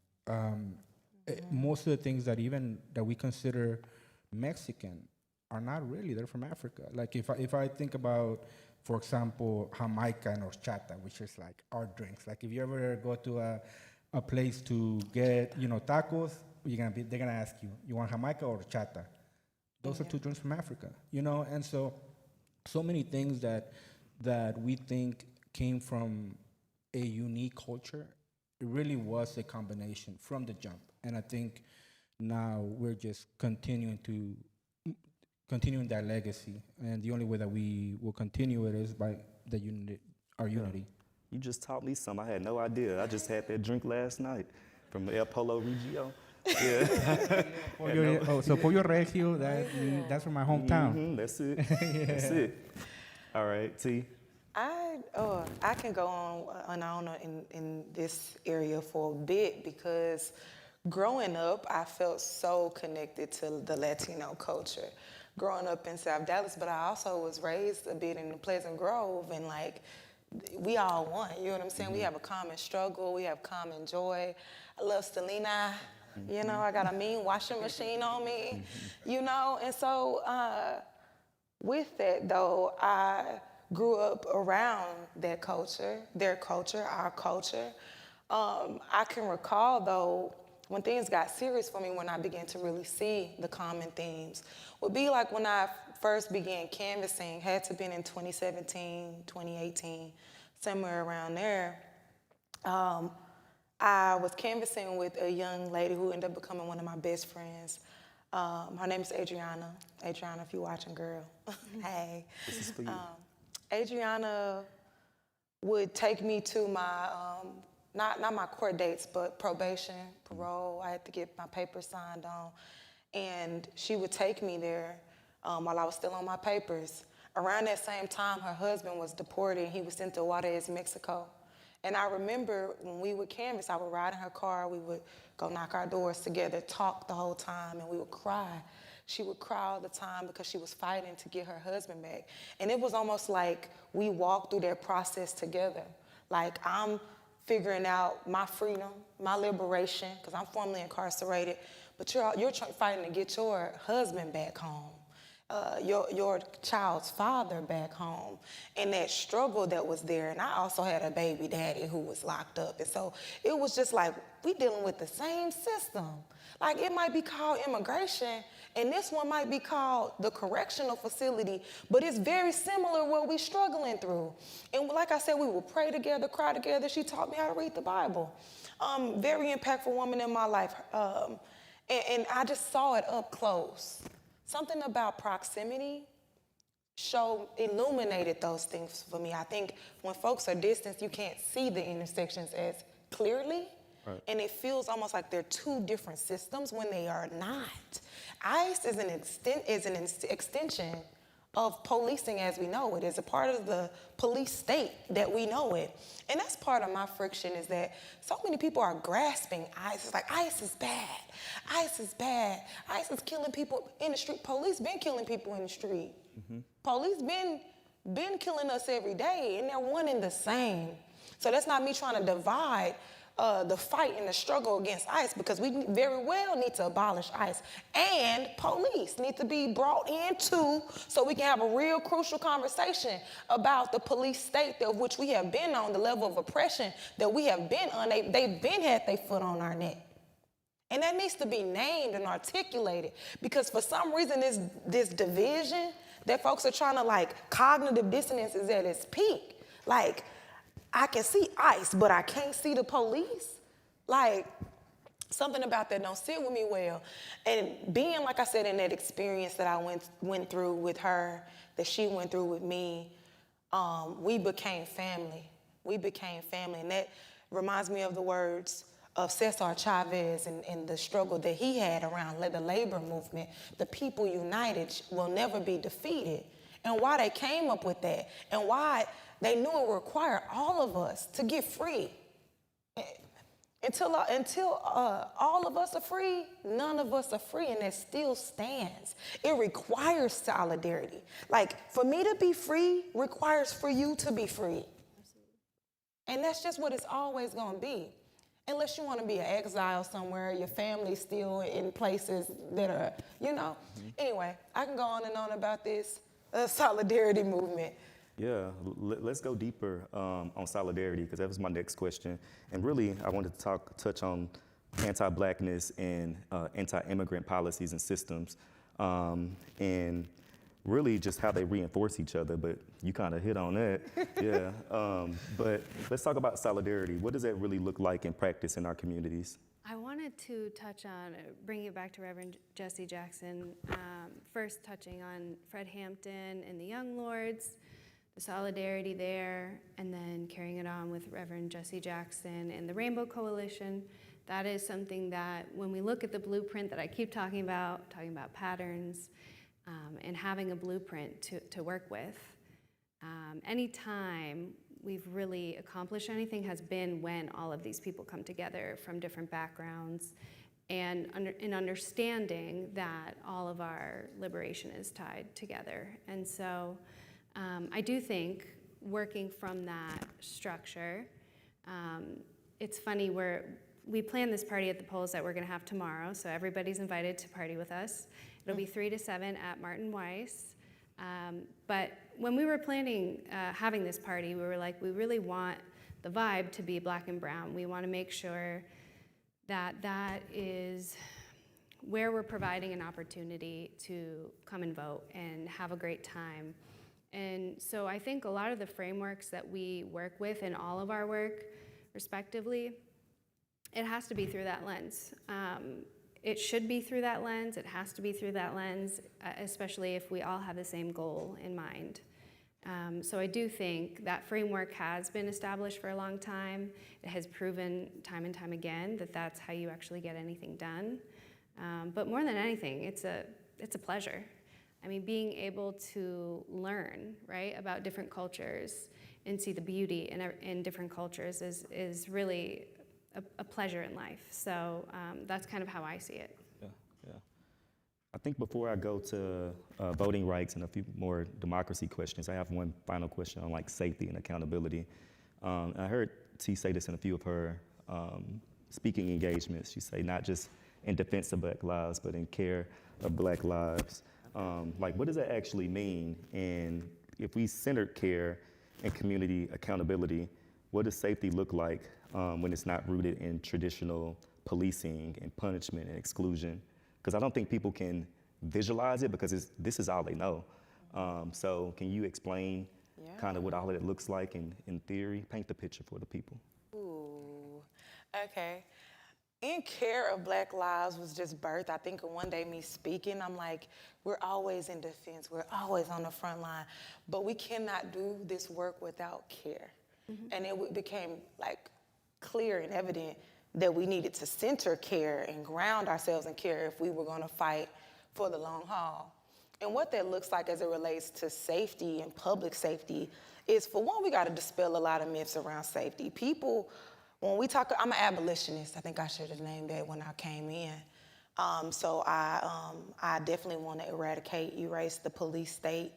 Speaker 8: Most of the things that we consider Mexican are not really, they're from Africa. Like if I think about, for example, Jamaica and horchata, which is like our drinks. Like if you ever go to a place to get, tacos, they're gonna ask you, you want Jamaica or horchata? Those are two drinks from Africa, and so many things that we think came from a unique culture, it really was a combination from the jump. And I think now we're just continuing that legacy. And the only way that we will continue it is by our unity.
Speaker 4: You just taught me something. I had no idea. I just had that drink last night from El Polo Regio. Yeah.
Speaker 8: So Pollo Regio, that's from my hometown.
Speaker 4: That's it. That's it. All right, T.
Speaker 5: I can go on in this area for a bit because growing up, I felt so connected to the Latino culture. Growing up in South Dallas, but I also was raised a bit in Pleasant Grove, and like, we all one, you know what I'm saying? We have a common struggle, we have common joy. I love Selena, I got a mean washing machine on me, and so with that though, I grew up around that culture, their culture, our culture. I can recall though, when things got serious for me, when I began to really see the common themes, would be like when I first began canvassing, had to been in 2017, 2018, somewhere around there. I was canvassing with a young lady who ended up becoming one of my best friends. Her name is Adriana. Adriana, if you're watching, girl, hey.
Speaker 4: This is for you.
Speaker 5: Adriana would take me to my, not my court dates, but probation, parole. I had to get my papers signed on. And she would take me there while I was still on my papers. Around that same time, her husband was deported. He was sent to Juarez, Mexico. And I remember when we would canvass, I would ride in her car, we would go knock our doors together, talk the whole time, and we would cry. She would cry all the time because she was fighting to get her husband back. And it was almost like we walked through that process together. Like I'm figuring out my freedom, my liberation, because I'm formerly incarcerated, but you're fighting to get your husband back home. Your child's father back home, and that struggle that was there. And I also had a baby daddy who was locked up. And so it was just like, we dealing with the same system. Like it might be called immigration, and this one might be called the correctional facility, but it's very similar what we're struggling through. And like I said, we will pray together, cry together. She taught me how to read the Bible. Very impactful woman in my life. And I just saw it up close. Something about proximity illuminated those things for me. I think when folks are distant, you can't see the intersections as clearly. Right. And it feels almost like they're two different systems when they are not. ICE is an extension of policing as we know it. It's a part of the police state that we know it. And that's part of my friction, is that so many people are grasping ICE. It's like, ICE is bad. ICE is bad. ICE is killing people in the street. Police been killing people in the street. Mm-hmm. Police been killing us every day, and they're one and the same. So that's not me trying to divide the fight and the struggle against ICE, because we very well need to abolish ICE, and police need to be brought in too, so we can have a real crucial conversation about the police state of which we have been on, the level of oppression that we have been on. They've been had their foot on our neck. And that needs to be named and articulated, because for some reason this division that folks are trying to, like, cognitive dissonance is at its peak. Like, I can see ICE, but I can't see the police. Like, something about that don't sit with me well. And being, like I said, in that experience that I went through with her, that she went through with me, we became family. We became family. And that reminds me of the words of Cesar Chavez and the struggle that he had around the labor movement. The people united will never be defeated. and why they came up with that, and why they knew it required all of us to get free. Until all of us are free, none of us are free, and that still stands. It requires solidarity. Like, for me to be free requires for you to be free. And that's just what it's always going to be. Unless you want to be an exile somewhere, your family's still in places that are, you know. Anyway, I can go on and on about this solidarity movement.
Speaker 4: Yeah, let's go deeper on solidarity, because that was my next question. And really, I wanted to touch on anti-Blackness and anti-immigrant policies and systems, and really just how they reinforce each other, but you kind of hit on that. Yeah, but let's talk about solidarity. What does that really look like in practice in our communities?
Speaker 7: I wanted to touch on, bringing it back to Reverend Jesse Jackson, first touching on Fred Hampton and the Young Lords, the solidarity there, and then carrying it on with Reverend Jesse Jackson and the Rainbow Coalition. That is something that when we look at the blueprint that I keep talking about patterns, and having a blueprint to work with, anytime we've really accomplished anything has been when all of these people come together from different backgrounds and in understanding that all of our liberation is tied together. And so I do think working from that structure, it's funny, we planned this party at the polls that we're gonna have tomorrow, so everybody's invited to party with us. It'll be 3 to 7 at Martin Weiss. But when we were planning having this party, we were like, we really want the vibe to be Black and brown. We want to make sure that that is where we're providing an opportunity to come and vote and have a great time. And so I think a lot of the frameworks that we work with in all of our work, respectively, it has to be through that lens. It should be through that lens. It has to be through that lens, especially if we all have the same goal in mind. So I do think that framework has been established for a long time. It has proven time and time again that that's how you actually get anything done. But more than anything, it's a pleasure. I mean, being able to learn, right, about different cultures and see the beauty in different cultures is really a pleasure in life. So that's kind of how I see it.
Speaker 4: Yeah. I think before I go to voting rights and a few more democracy questions, I have one final question on like safety and accountability. I heard T say this in a few of her speaking engagements. She say not just in defense of Black lives, but in care of Black lives. Like, what does that actually mean? And if we centered care and community accountability, what does safety look like when it's not rooted in traditional policing and punishment and exclusion? Because I don't think people can visualize it because this is all they know. So can you explain kind of what all of it looks like in theory? Paint the picture for the people.
Speaker 5: Ooh, okay. In care of Black lives was just birthed. I think one day me speaking, I'm like, we're always in defense. We're always on the front line. But we cannot do this work without care. Mm-hmm. And it became like clear and evident that we needed to center care and ground ourselves in care if we were going to fight for the long haul. And what that looks like as it relates to safety and public safety is, for one, we got to dispel a lot of myths around safety. People, when we talk, I'm an abolitionist. I think I should have named that when I came in. So I definitely want to erase the police state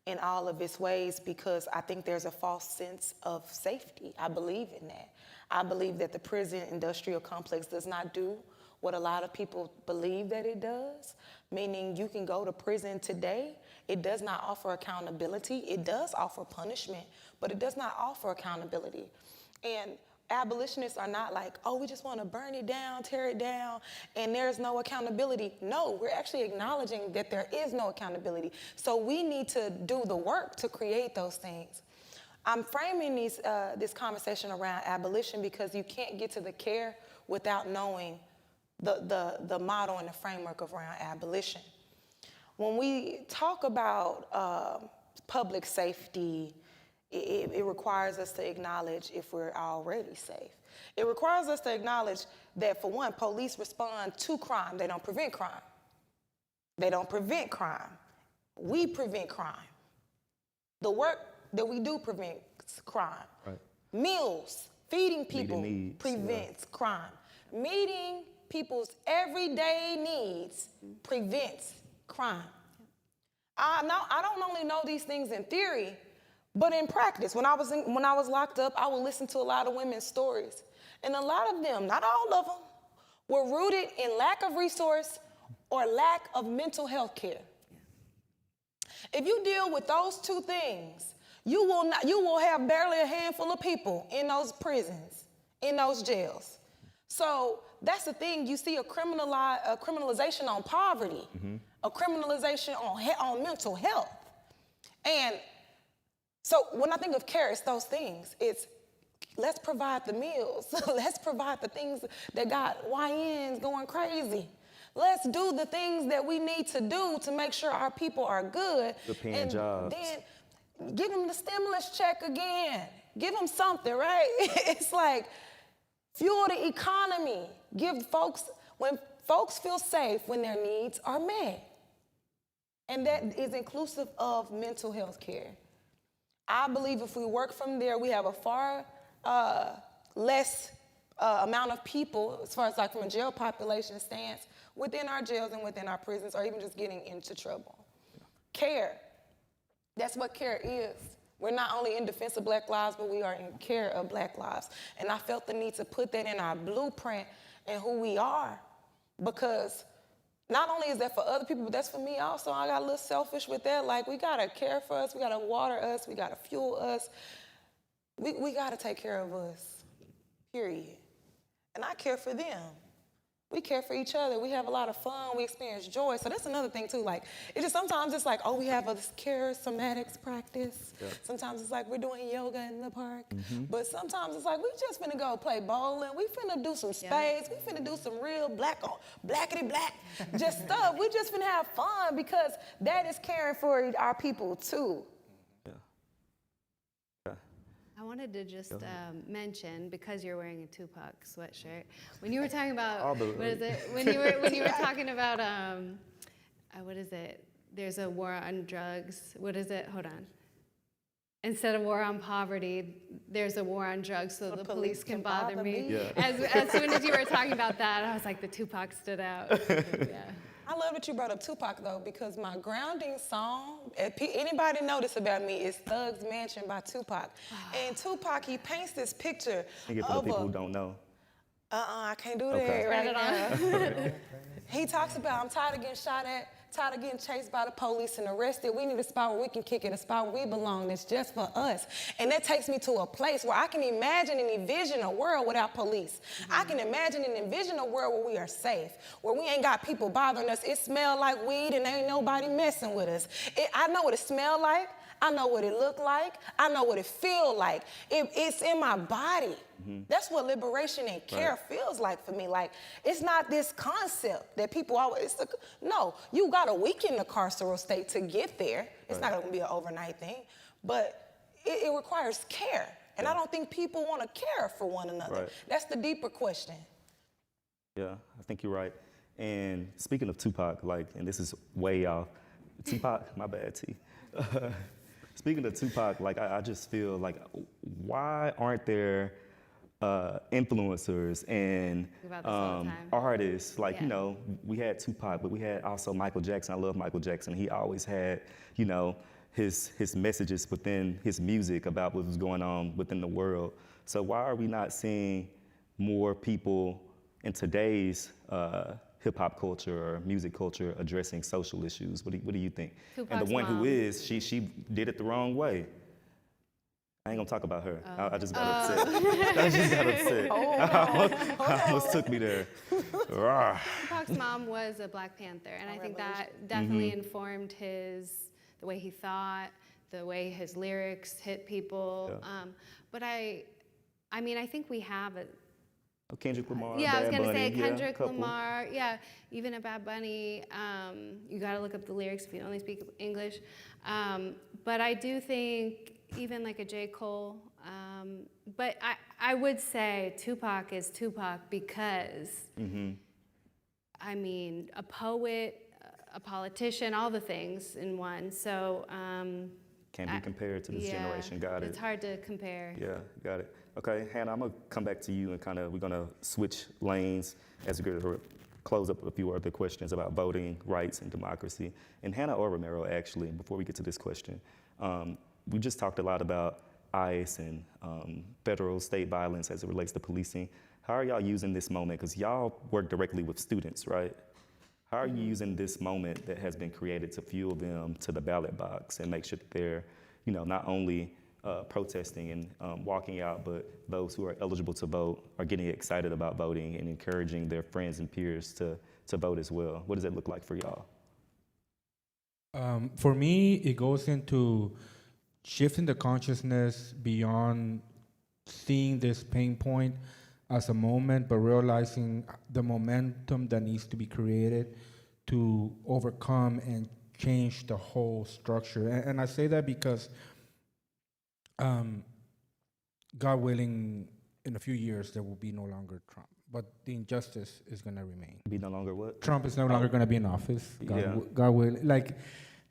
Speaker 5: in all of its ways, because I think there's a false sense of safety. I believe in that. I believe that the prison industrial complex does not do what a lot of people believe that it does, meaning you can go to prison today. It does not offer accountability. It does offer punishment, but it does not offer accountability. And abolitionists are not like, oh, we just want to burn it down, tear it down, and there's no accountability. No, we're actually acknowledging that there is no accountability. So we need to do the work to create those things. I'm framing this conversation around abolition because you can't get to the care without knowing the model and the framework around abolition. When we talk about public safety, it requires us to acknowledge if we're already safe. It requires us to acknowledge that, for one, police respond to crime. They don't prevent crime. They don't prevent crime. We prevent crime. the work that we do prevents crime.
Speaker 4: Right.
Speaker 5: Meals, feeding people
Speaker 4: needs,
Speaker 5: prevents crime. Meeting people's everyday needs prevents crime. I don't only know these things in theory, but in practice. When I was locked up, I would listen to a lot of women's stories. And a lot of them, not all of them, were rooted in lack of resource or lack of mental health care. If you deal with those two things, you will have barely a handful of people in those prisons, in those jails. So that's the thing. You see a criminalization on poverty, a criminalization on mental health. And so when I think of care, it's those things. It's let's provide the meals. Let's provide the things that got YNs going crazy. Let's do the things that we need to do to make sure our people are good.
Speaker 4: Good paying
Speaker 5: and
Speaker 4: jobs.
Speaker 5: Then give them the stimulus check again. Give them something, right? It's like fuel the economy. When folks feel safe when their needs are met. And that is inclusive of mental health care. I believe if we work from there, we have a far less amount of people, as far as like from a jail population stance, within our jails and within our prisons, or even just getting into trouble. Care. That's what care is. We're not only in defense of Black lives, but we are in care of Black lives. And I felt the need to put that in our blueprint and who we are, because not only is that for other people, but that's for me also. I got a little selfish with that. Like, we gotta care for us, we gotta water us, we gotta fuel us. We gotta take care of us, period. And I care for them. We care for each other. We have a lot of fun. We experience joy. So that's another thing too. Like, sometimes it's like, oh, we have a charismatics practice. Yeah. Sometimes it's like we're doing yoga in the park. But sometimes it's like we just finna go play bowling. We finna do some spades. We finna do some real blackity black just stuff. We just finna have fun, because that is caring for our people too.
Speaker 7: I wanted to just mention, because you're wearing a Tupac sweatshirt, when you were talking about when you were talking about what is it? There's a war on drugs. What is it? Hold on. Instead of war on poverty, there's a war on drugs, so the police can bother me. Yeah. As soon as you were talking about that, I was like, the Tupac stood out. Yeah.
Speaker 5: I love that you brought up Tupac, though, because my grounding song, if anybody notice about me, is Thug's Mansion by Tupac. And Tupac, he paints this picture
Speaker 4: for the people who don't know.
Speaker 5: I can't do that right now. He talks about, I'm tired of getting shot at, tired of getting chased by the police and arrested. We need a spot where we can kick it, a spot where we belong that's just for us. And that takes me to a place where I can imagine and envision a world without police. I can imagine and envision a world where we are safe, where we ain't got people bothering us. It smell like weed and ain't nobody messing with us. I know what it smell like. I know what it look like. I know what it feel like. It's in my body. That's what liberation and care feels like for me. Like, it's not this concept that people always, no, you got to weaken the carceral state to get there. It's not going to be an overnight thing, but it requires care. And I don't think people want to care for one another. That's the deeper question.
Speaker 4: Yeah, I think you're right. And speaking of Tupac, and this is way off, Tupac, my bad, T. Speaking of Tupac, I just feel like, why aren't there influencers and artists? You know, we had Tupac, but we had also Michael Jackson. I love Michael Jackson. He always had, you know, his messages within his music about what was going on within the world. So why are we not seeing more people in today's hip-hop culture or music culture addressing social issues? What do you think?
Speaker 7: Tupac's
Speaker 4: and the one
Speaker 7: mom.
Speaker 4: who is, she did it the wrong way. I ain't gonna talk about her. I just got upset. I just got upset. I almost took me there.
Speaker 7: Tupac's mom was a Black Panther, and I think that definitely informed the way he thought, the way his lyrics hit people.
Speaker 4: Yeah.
Speaker 7: But I mean, I think we have a
Speaker 4: Kendrick Lamar.
Speaker 7: Yeah, I was gonna say
Speaker 4: Bunny,
Speaker 7: Kendrick
Speaker 4: couple.
Speaker 7: Lamar. Yeah, even a Bad Bunny. You gotta look up the lyrics if you only speak English. But I do think even like a J. Cole. But I would say Tupac is Tupac because, I mean, a poet, a politician, all the things in one. So
Speaker 4: Can't be compared to this
Speaker 7: Yeah,
Speaker 4: generation. Got it.
Speaker 7: it's hard to compare.
Speaker 4: Yeah, got it. Okay, Hannah, I'm gonna come back to you and we're gonna switch lanes as we close up a few other questions about voting rights and democracy. And Hannah or Romero, actually, before we get to this question, we just talked a lot about ICE and federal state violence as it relates to policing. How are y'all using this moment? Because y'all work directly with students, right? How are you using this moment that has been created to fuel them to the ballot box and make sure that they're, not only protesting and walking out, but those who are eligible to vote are getting excited about voting and encouraging their friends and peers to vote as well? What does that look like for y'all?
Speaker 8: For me, it goes into shifting the consciousness beyond seeing this pain point as a moment, but realizing the momentum that needs to be created to overcome and change the whole structure. And I say that because, God willing, in a few years, there will be no longer Trump, but the injustice is going to remain.
Speaker 4: Be no longer what?
Speaker 8: Trump is no longer going to be in office.
Speaker 4: Yeah.
Speaker 8: God willing, like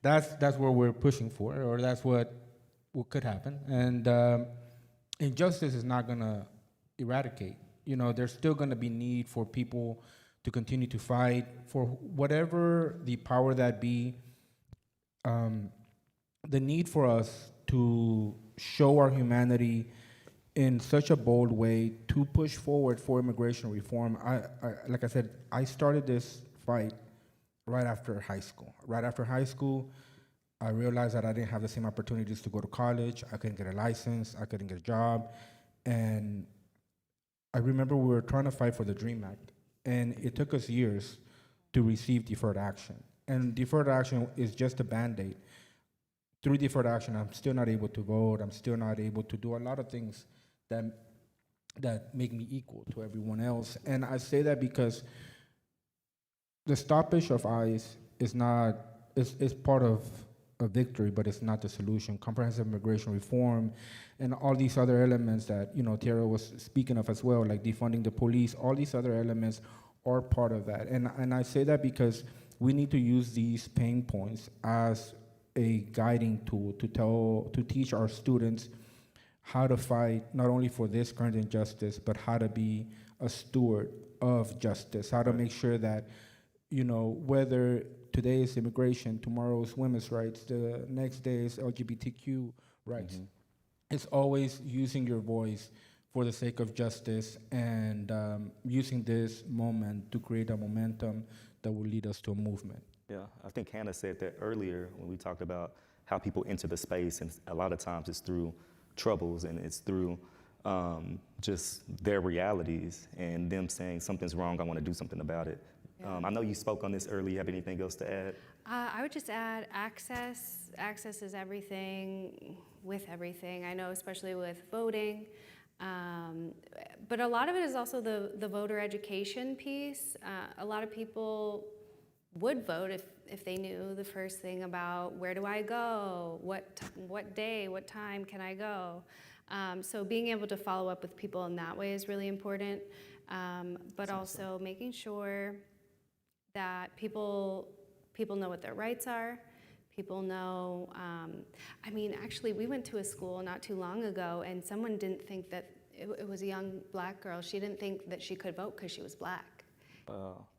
Speaker 8: that's where we're pushing for, or that's what could happen. And injustice is not going to eradicate. There's still going to be need for people to continue to fight for whatever the power that be. The need for us to show our humanity in such a bold way to push forward for immigration reform. I like I said, I started this fight right after high school. Right after high school, I realized that I didn't have the same opportunities to go to college. I couldn't get a license. I couldn't get a job. And I remember we were trying to fight for the DREAM Act, and it took us years to receive deferred action. And deferred action is just a Band-Aid. Through deferred action, I'm still not able to vote. I'm still not able to do a lot of things that make me equal to everyone else. And I say that because the stoppage of ICE is part of a victory, but it's not the solution. Comprehensive immigration reform and all these other elements that Tierra was speaking of as well, like defunding the police, all these other elements are part of that. And I say that because we need to use these pain points as a guiding tool to teach our students how to fight not only for this current injustice, but how to be a steward of justice, how to make sure that, whether today is immigration, tomorrow is women's rights, the next day is LGBTQ rights. Mm-hmm. It's always using your voice for the sake of justice and using this moment to create a momentum that will lead us to a movement.
Speaker 4: Yeah, I think Hannah said that earlier when we talked about how people enter the space, and a lot of times it's through troubles and it's through just their realities and them saying something's wrong, I want to do something about it. Yeah. I know you spoke on this earlier. You have anything else to add?
Speaker 7: I would just add access. Access is everything with everything. I know, especially with voting. But a lot of it is also the voter education piece. A lot of people would vote if they knew the first thing about where do I go, what day, what time can I go. So being able to follow up with people in that way is really important. But also making sure that people know what their rights are. People know, actually we went to a school not too long ago and someone didn't think that, it was a young black girl, she didn't think that she could vote because she was black.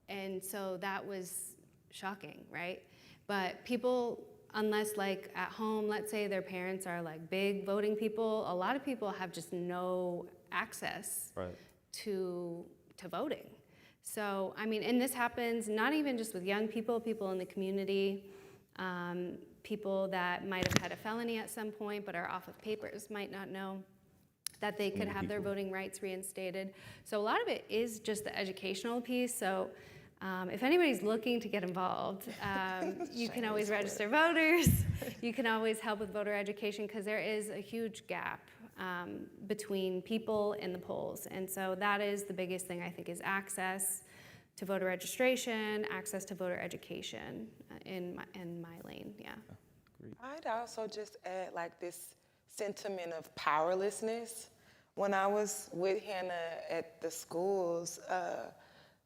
Speaker 7: And so that was shocking, right? But people, unless like at home, let's say their parents are like big voting people, a lot of people have just no access to voting. So, and this happens not even just with young people, people in the community, people that might have had a felony at some point but are off of papers might not know that they could have their voting rights reinstated. So a lot of it is just the educational piece. So if anybody's looking to get involved, you can always register voters. You can always help with voter education because there is a huge gap between people in the polls. And so that is the biggest thing I think is access to voter registration, access to voter education in my lane, yeah.
Speaker 5: I'd also just add like this sentiment of powerlessness. When I was with Hannah at the schools,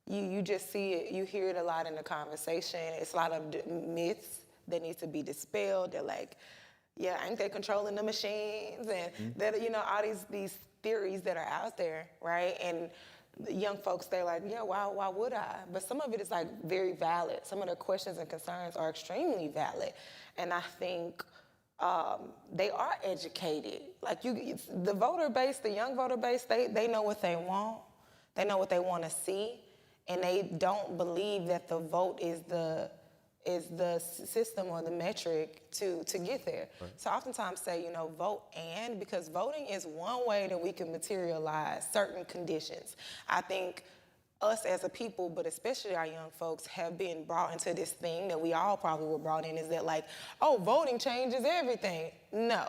Speaker 5: you just see it, you hear it a lot in the conversation. It's a lot of myths that needs to be dispelled. That like, yeah, ain't they controlling the machines and that, you know, all these theories that are out there, right? And the young folks, they're like, yeah, why would I? But some of it is like very valid. Some of their questions and concerns are extremely valid. And I think they are educated. Like the voter base, the young voter base, they know what they want. They know what they want to see. And they don't believe that the vote is the system or the metric to get there. Right. So I oftentimes say, you know, vote and, because voting is one way that we can materialize certain conditions. I think us as a people, but especially our young folks, have been brought into this thing that we all probably were brought in, is that like, oh, voting changes everything. No.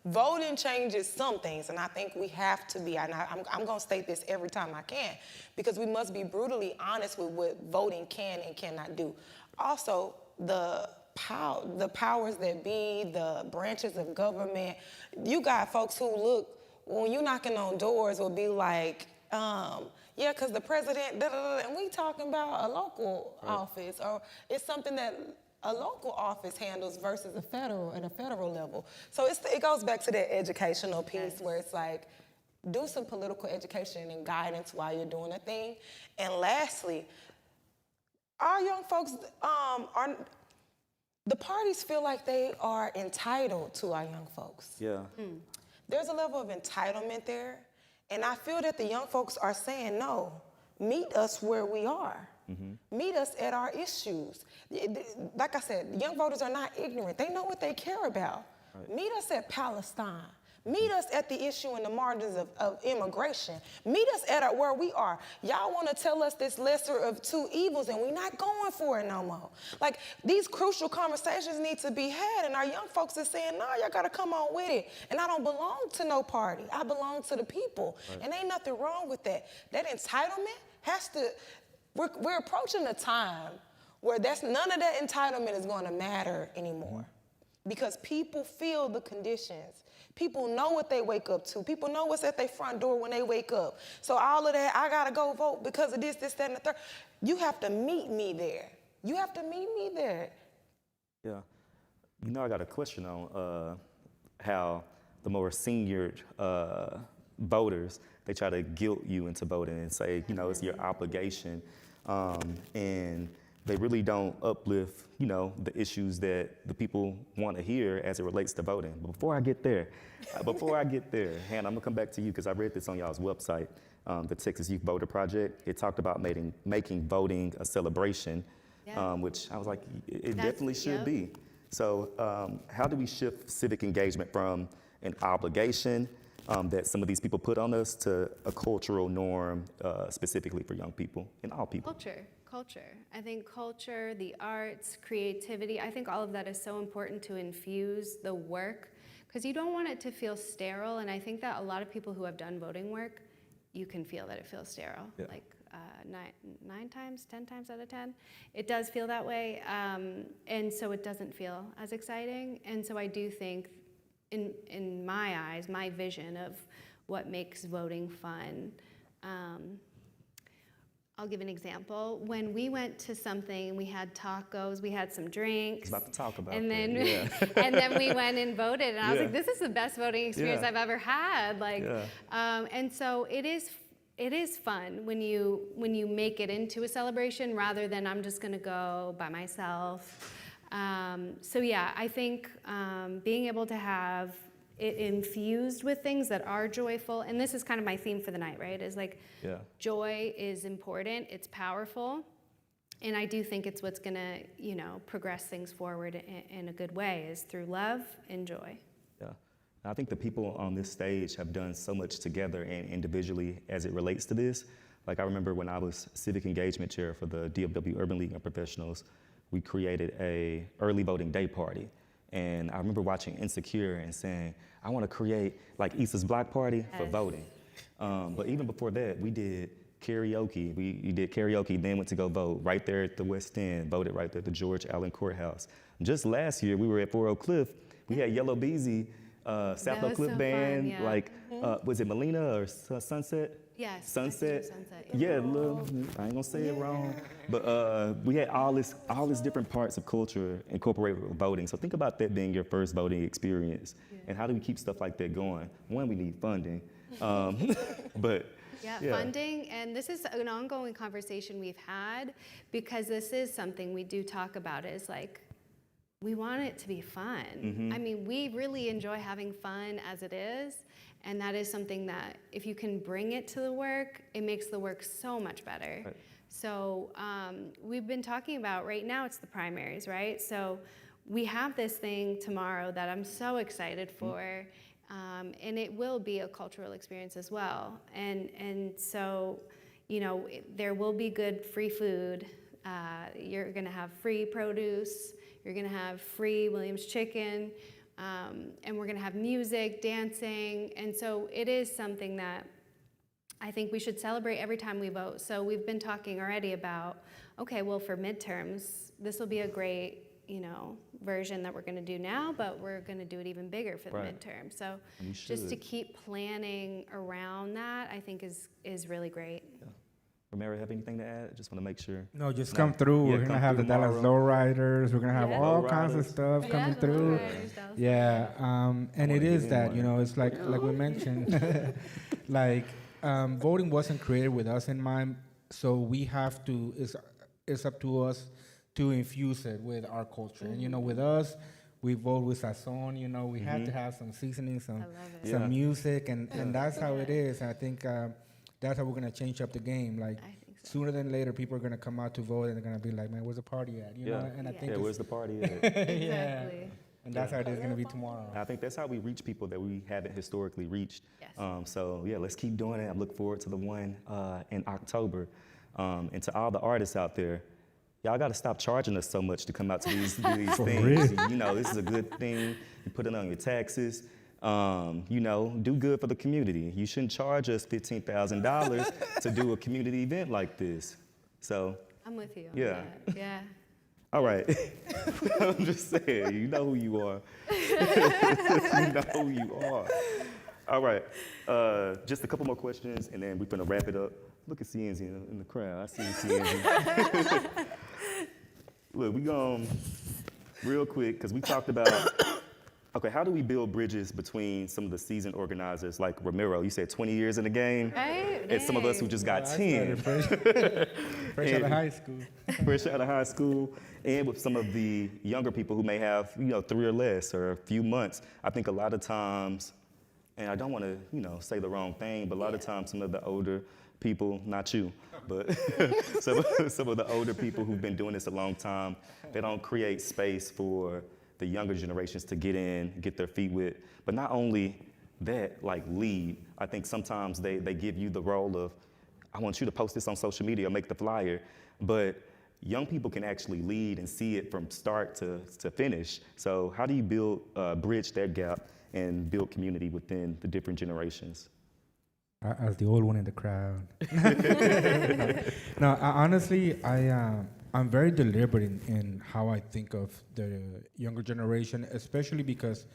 Speaker 5: Voting changes some things, and I think we have to be, and I'm going to state this every time I can, because we must be brutally honest with what voting can and cannot do. Also, the powers that be, the branches of government, you got folks who look, when you knocking on doors, will be like, yeah, because the president, and we talking about a local office, or it's something that a local office handles versus a federal at a federal level. So it goes back to that educational piece where it's like, do some political education and guidance while you're doing a thing. And lastly, our young folks the parties feel like they are entitled to our young folks.
Speaker 4: Yeah.
Speaker 5: There's a level of entitlement there, and I feel that the young folks are saying, no, meet us where we are. Meet us at our issues. Like I said, young voters are not ignorant. They know what they care about. Right. Meet us at Palestine. Meet us at the issue and the margins of immigration. Meet us at where we are. Y'all want to tell us this lesser of two evils, and we're not going for it no more. Like, these crucial conversations need to be had, and our young folks are saying, no, y'all got to come on with it. And I don't belong to no party. I belong to the people. Right. And ain't nothing wrong with that. That entitlement has to, we're approaching a time where none of that entitlement is going to matter anymore. Because people feel the conditions. People know what they wake up to. People know what's at their front door when they wake up. So all of that, I gotta go vote because of this, that, and the third. You have to meet me there. You have to meet me there.
Speaker 4: Yeah. You know, I got a question on how the more senior voters, they try to guilt you into voting and say, you know, it's your obligation. And they really don't uplift, you know, the issues that the people want to hear as it relates to voting. But before I get there, Hannah, I'm gonna come back to you because I read this on y'all's website, the Texas Youth Voter Project. It talked about making voting a celebration, which I was like, it definitely should be. So how do we shift civic engagement from an obligation that some of these people put on us to a cultural norm specifically for young people and all people?
Speaker 7: Culture. I think culture, the arts, creativity, I think all of that is so important to infuse the work, because you don't want it to feel sterile. And I think that a lot of people who have done voting work, you can feel that it feels sterile. Yeah. Like 10 times out of 10, it does feel that way. And so it doesn't feel as exciting. And so I do think, in my eyes, my vision of what makes voting fun, I'll give an example. When we went to something, we had tacos, we had some drinks.
Speaker 4: I was about to talk about
Speaker 7: and then,
Speaker 4: that.
Speaker 7: and then we went and voted, and I was like, this is the best voting experience I've ever had. Like, and so it is fun when you make it into a celebration rather than I'm just gonna go by myself. So yeah, I think being able to have it infused with things that are joyful, and this is kind of my theme for the night, right? Is like, joy is important, it's powerful, and I do think it's what's gonna, you know, progress things forward in a good way, is through love and joy.
Speaker 4: Yeah, I think the people on this stage have done so much together and individually as it relates to this. Like, I remember when I was civic engagement chair for the DFW Urban League of Professionals, we created a early voting day party. And I remember watching Insecure and saying, I want to create like Issa's Block Party for voting. But even before that, we did karaoke. We did karaoke, then went to go vote right there at the West End, voted right there at the George Allen Courthouse. Just last year, we were at 4 Oak Cliff. We had Yellow Beezy, South Oak Cliff Band, like, was it Melina or Sunset?
Speaker 7: Yes.
Speaker 4: Sunset.
Speaker 7: Sunset.
Speaker 4: Yeah, little, I ain't gonna say it wrong, but we had all this different parts of culture incorporated with voting. So think about that being your first voting experience, and how do we keep stuff like that going? One, we need funding, but
Speaker 7: Yeah, funding, and this is an ongoing conversation we've had because this is something we do talk about is like, we want it to be fun. I mean, we really enjoy having fun as it is, and that is something that if you can bring it to the work, it makes the work so much better.
Speaker 4: Right.
Speaker 7: So we've been talking about, right now it's the primaries, right? So we have this thing tomorrow that I'm so excited for, and it will be a cultural experience as well. And so, you know, there will be good free food. You're gonna have free produce. You're gonna have free Williams chicken. And we're gonna have music, dancing. And so it is something that I think we should celebrate every time we vote. So we've been talking already about, okay, well, for midterms, this will be a great, you know, version that we're gonna do now, but we're gonna do it even bigger for the midterm. So just to keep planning around that, I think is really great.
Speaker 4: Yeah. Romero, have anything to add? Just want to make sure.
Speaker 8: No, just come through. We're gonna have the Dallas Lowriders. We're gonna have all kinds of stuff coming through. Yeah, and it is that, you know, it's like we mentioned, like voting wasn't created with us in mind, so we have to. It's up to us to infuse it with our culture. And you know, with us, we vote with sazon. You know, we have to have some seasoning, some music, and that's how it is. I think. That's how we're gonna change up the game. Like sooner than later, people are gonna come out to vote, and they're gonna be like, "Man, where's the party at?" You know. And I think
Speaker 4: where's the party at?
Speaker 7: Exactly.
Speaker 8: And that's how it is gonna be tomorrow.
Speaker 4: I think that's how we reach people that we haven't historically reached.
Speaker 7: Yes.
Speaker 4: So yeah, let's keep doing it. I look forward to the one in October. And to all the artists out there, y'all got to stop charging us so much to come out to these things. You know, this is a good thing. You put it on your taxes. You know, do good for the community. You shouldn't charge us $15,000 to do a community event like this. So
Speaker 7: I'm with you.
Speaker 4: Yeah.
Speaker 7: Yeah.
Speaker 4: All right. I'm just saying, you know who you are. You know who you are. All right. Just a couple more questions, and then we're going to wrap it up. Look at CNZ in the crowd. I see CNZ. Look, we going real quick, because we talked about, okay, how do we build bridges between some of the seasoned organizers, like Ramiro, you said 20 years in the game,
Speaker 7: Right?
Speaker 4: and some of us who just got 10.
Speaker 8: Fresh out of high school.
Speaker 4: Fresh out of high school, and with some of the younger people who may have, you know, 3 or less or a few months. I think a lot of times, and I don't want to, you know, say the wrong thing, but a lot of times some of the older people, not you, but some of the older people who've been doing this a long time, they don't create space for the younger generations to get in, get their feet wet. But not only that, like lead, I think sometimes they give you the role of, I want you to post this on social media or make the flyer, but young people can actually lead and see it from start to finish. So how do you build, bridge that gap and build community within the different generations?
Speaker 8: As the old one in the crowd. No, honestly, I'm very deliberate in how I think of the younger generation, especially because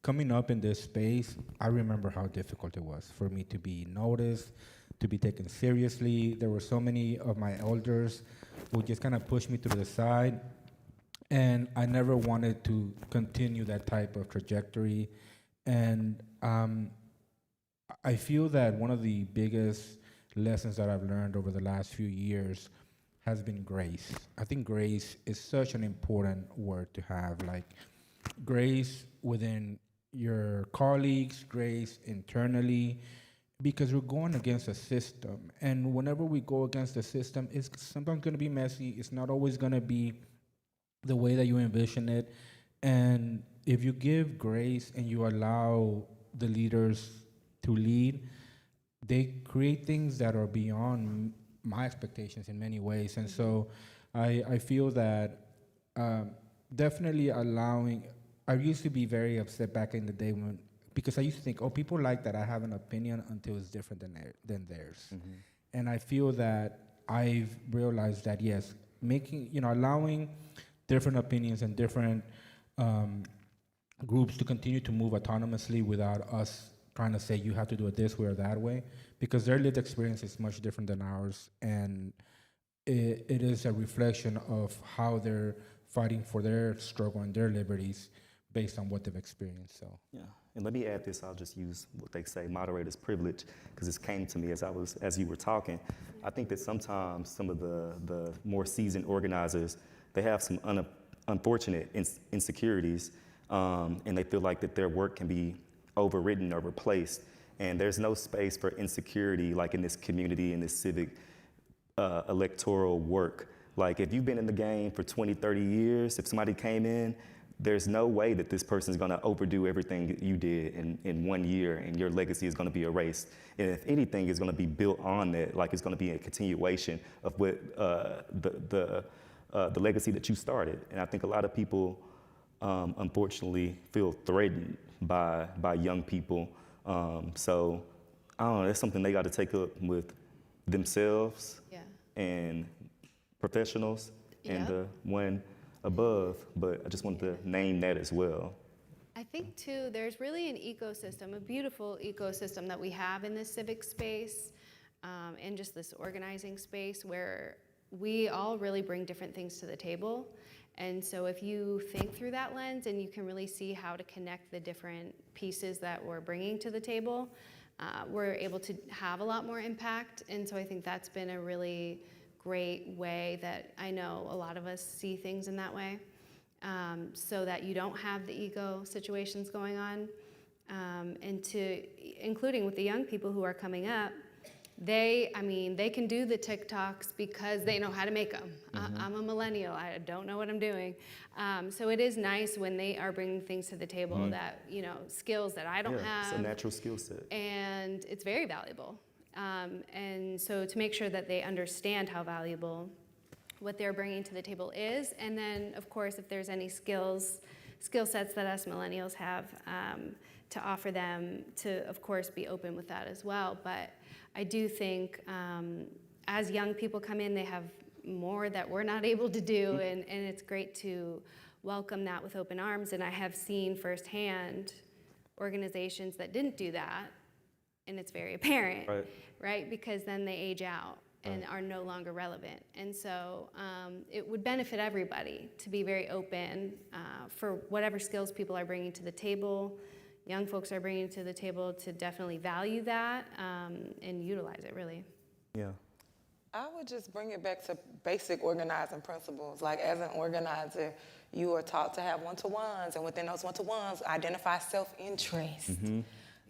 Speaker 8: coming up in this space, I remember how difficult it was for me to be noticed, to be taken seriously. There were so many of my elders who just kind of pushed me to the side, and I never wanted to continue that type of trajectory. And I feel that one of the biggest lessons that I've learned over the last few years has been grace. I think grace is such an important word to have, like grace within your colleagues, grace internally, because we're going against a system. And whenever we go against the system, it's sometimes gonna be messy. It's not always gonna be the way that you envision it. And if you give grace and you allow the leaders to lead, they create things that are beyond my expectations in many ways. And so I feel that definitely allowing, I used to be very upset back in the day because I used to think, oh, people like that I have an opinion until it's different than theirs. Mm-hmm. And I feel that I've realized that, yes, allowing different opinions and different groups to continue to move autonomously without us trying to say you have to do it this way or that way, because their lived experience is much different than ours, and it is a reflection of how they're fighting for their struggle and their liberties based on what they've experienced. So
Speaker 4: Yeah, and let me add this. I'll just use what they say, moderator's privilege, because this came to me as you were talking. I think that sometimes some of the more seasoned organizers, they have some unfortunate insecurities, and they feel like that their work can be overridden or replaced. And there's no space for insecurity, like in this community, in this civic electoral work. Like if you've been in the game for 20, 30 years, if somebody came in, there's no way that this person is going to overdo everything that you did in 1 year, and your legacy is going to be erased. And if anything is going to be built on that, like it's going to be a continuation of what the legacy that you started. And I think a lot of people, unfortunately, feel threatened by young people. So I don't know. That's something they got to take up with themselves and professionals and the one above, but I just wanted to name that as well.
Speaker 7: I think too, there's really an ecosystem, a beautiful ecosystem that we have in this civic space and just this organizing space where we all really bring different things to the table. And so if you think through that lens and you can really see how to connect the different pieces that we're bringing to the table, we're able to have a lot more impact. And so I think that's been a really great way that I know a lot of us see things in that way, so that you don't have the ego situations going on, and including with the young people who are coming up, they can do the TikToks because they know how to make them. I'm a millennial, I don't know what I'm doing. So it is nice when they are bringing things to the table that, skills that I don't have.
Speaker 4: It's a natural skill set.
Speaker 7: And it's very valuable. And so to make sure that they understand how valuable what they're bringing to the table is, and then of course if there's any skill sets that us millennials have to offer them, to of course be open with that as well. But I do think as young people come in, they have more that we're not able to do, and it's great to welcome that with open arms. And I have seen firsthand organizations that didn't do that, and it's very apparent, right? Because then they age out and are no longer relevant. And so it would benefit everybody to be very open for whatever skills people are bringing to the table, young folks are bringing to the table, to definitely value that and utilize it, really.
Speaker 4: Yeah.
Speaker 5: I would just bring it back to basic organizing principles. Like as an organizer, you are taught to have one-to-ones, and within those one-to-ones, identify self-interest.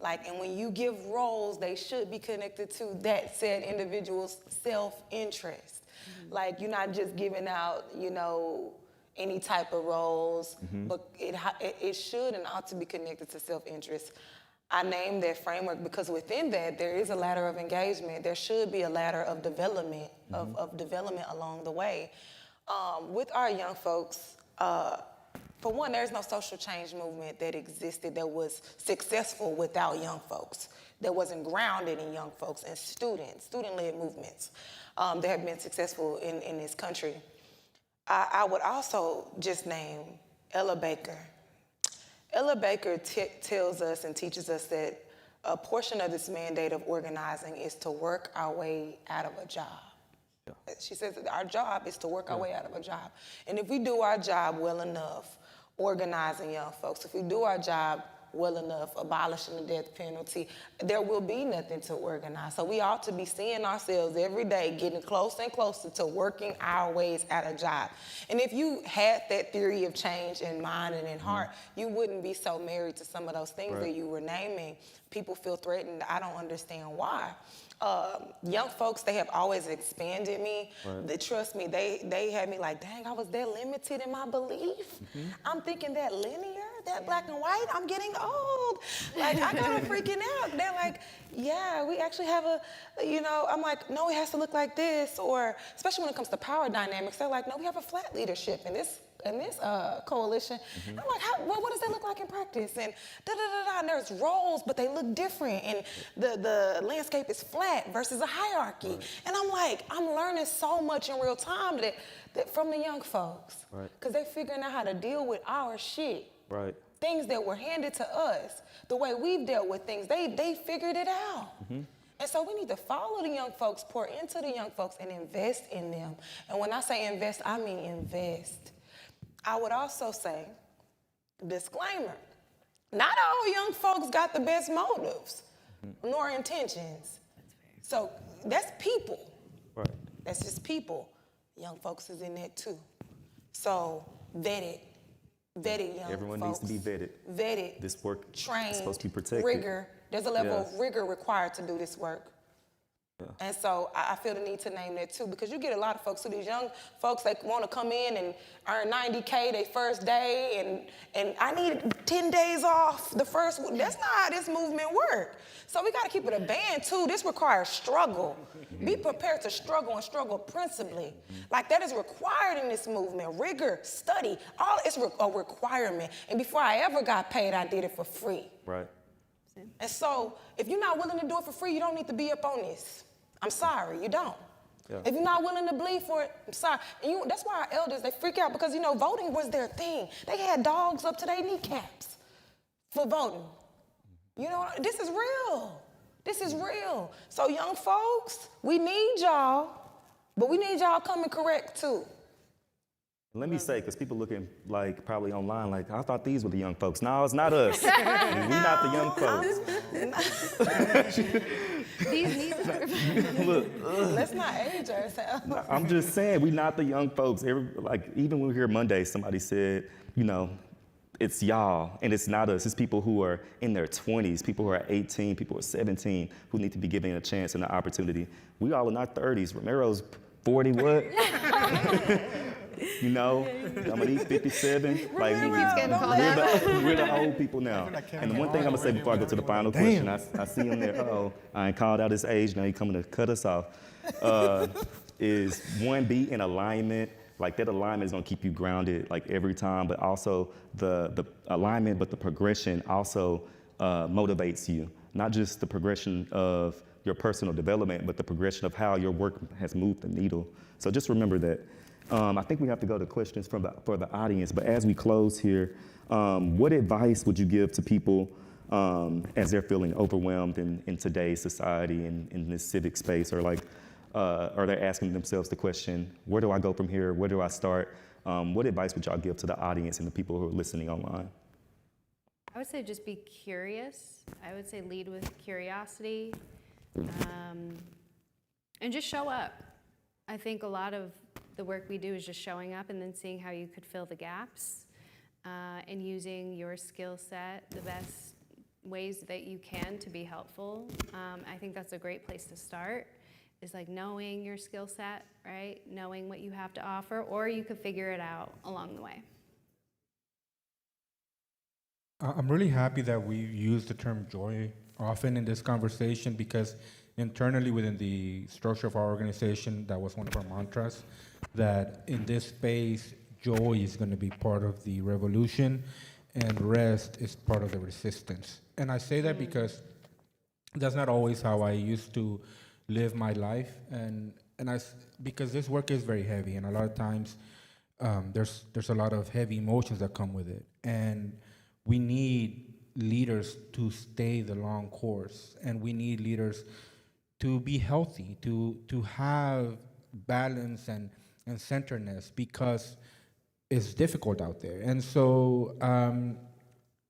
Speaker 5: And when you give roles, they should be connected to that said individual's self-interest. Like you're not just giving out, any type of roles, but it should and ought to be connected to self-interest. I named that framework because within that, there is a ladder of engagement. There should be a ladder of development, of development along the way. With our young folks, for one, there's no social change movement that existed that was successful without young folks, that wasn't grounded in young folks and student-led movements that have been successful in this country. I would also just name Ella Baker. Ella Baker tells us and teaches us that a portion of this mandate of organizing is to work our way out of a job. She says that our job is to work our way out of a job. And if we do our job well enough, organizing young folks, if we do our job well enough, abolishing the death penalty, there will be nothing to organize. So we ought to be seeing ourselves every day getting closer and closer to working our ways out of job. And if you had that theory of change in mind and in heart, you wouldn't be so married to some of those things that you were naming. People feel threatened. I don't understand why. Young folks, they have always expanded me. They trust me. They had me like, dang, I was that limited in my belief. I'm thinking that linear, that black and white, I'm getting old. Like, I got them freaking out. They're like, yeah, we actually have I'm like, no, it has to look like this. Or, especially when it comes to power dynamics, they're like, no, we have a flat leadership in this coalition. I'm like, what does that look like in practice? And and there's roles, but they look different. And the landscape is flat versus a hierarchy. And I'm like, I'm learning so much in real time that from the young folks. Because they're figuring out how to deal with our shit. things that were handed to us, the way we've dealt with things, they figured it out. And so we need to follow the young folks, pour into the young folks, and invest in them. And when I say invest, I mean invest. I would also say, disclaimer, not all young folks got the best motives nor intentions. So that's people.
Speaker 4: Right.
Speaker 5: That's just people. Young folks is in that too. So vetted young
Speaker 4: Everyone
Speaker 5: folks.
Speaker 4: needs to be vetted.
Speaker 5: Vetted.
Speaker 4: This work
Speaker 5: trained,
Speaker 4: is supposed to be protected.
Speaker 5: rigor. There's a level
Speaker 4: Yes.
Speaker 5: of rigor required to do this work. And so I feel the need to name that too, because you get a lot of folks, so these young folks, they want to come in and earn $90K their first day, and I need 10 days off the first. That's not how this movement works. So we got to keep it a band too. This requires struggle. Be prepared to struggle and struggle principally. Like that is required in this movement. Rigor, study, all it's a requirement. And before I ever got paid, I did it for free.
Speaker 4: Right.
Speaker 5: And so if you're not willing to do it for free, you don't need to be up on this. I'm sorry, you don't.
Speaker 4: Yeah.
Speaker 5: If you're not willing to bleed for it, I'm sorry. And that's why our elders, they freak out because, voting was their thing. They had dogs up to their kneecaps for voting. This is real. This is real. So young folks, we need y'all, but we need y'all coming correct too.
Speaker 4: Let me say, because people looking like probably online, like, I thought these were the young folks. No, it's not us. We're not the young folks.
Speaker 7: These needs are.
Speaker 4: Look,
Speaker 5: Let's not age ourselves.
Speaker 4: I'm just saying, we're not the young folks. Even when we were here Monday, somebody said, it's y'all, and it's not us. It's people who are in their 20s, people who are 18, people who are 17, who need to be given a chance and an opportunity. We all in our 30s. Romero's 40 what? Dominique 57. Like we're the old people now. And the one thing I'm gonna say before I go to the final question, I see him there. I ain't called out his age. Now he coming to cut us off. Is one, be in alignment. Like that alignment is gonna keep you grounded like every time. But also the alignment, but the progression also motivates you. Not just the progression of your personal development, but the progression of how your work has moved the needle. So just remember that. I think we have to go to questions for the audience, but as we close here, what advice would you give to people as they're feeling overwhelmed in today's society and in this civic space, or they're asking themselves the question, where do I go from here? Where do I start? What advice would y'all give to the audience and the people who are listening online?
Speaker 7: I would say just be curious. I would say lead with curiosity, and just show up. I think a lot of the work we do is just showing up and then seeing how you could fill the gaps, and using your skill set the best ways that you can to be helpful. I think that's a great place to start, is like knowing your skill set, right? Knowing what you have to offer, or you could figure it out along the way.
Speaker 8: I'm really happy that we use the term joy often in this conversation, because internally within the structure of our organization, that was one of our mantras, that in this space, joy is going to be part of the revolution and rest is part of the resistance. And I say that because that's not always how I used to live my life, because this work is very heavy, and a lot of times there's a lot of heavy emotions that come with it, and we need leaders to stay the long course, and we need leaders to be healthy, to have balance and centeredness, because it's difficult out there. And so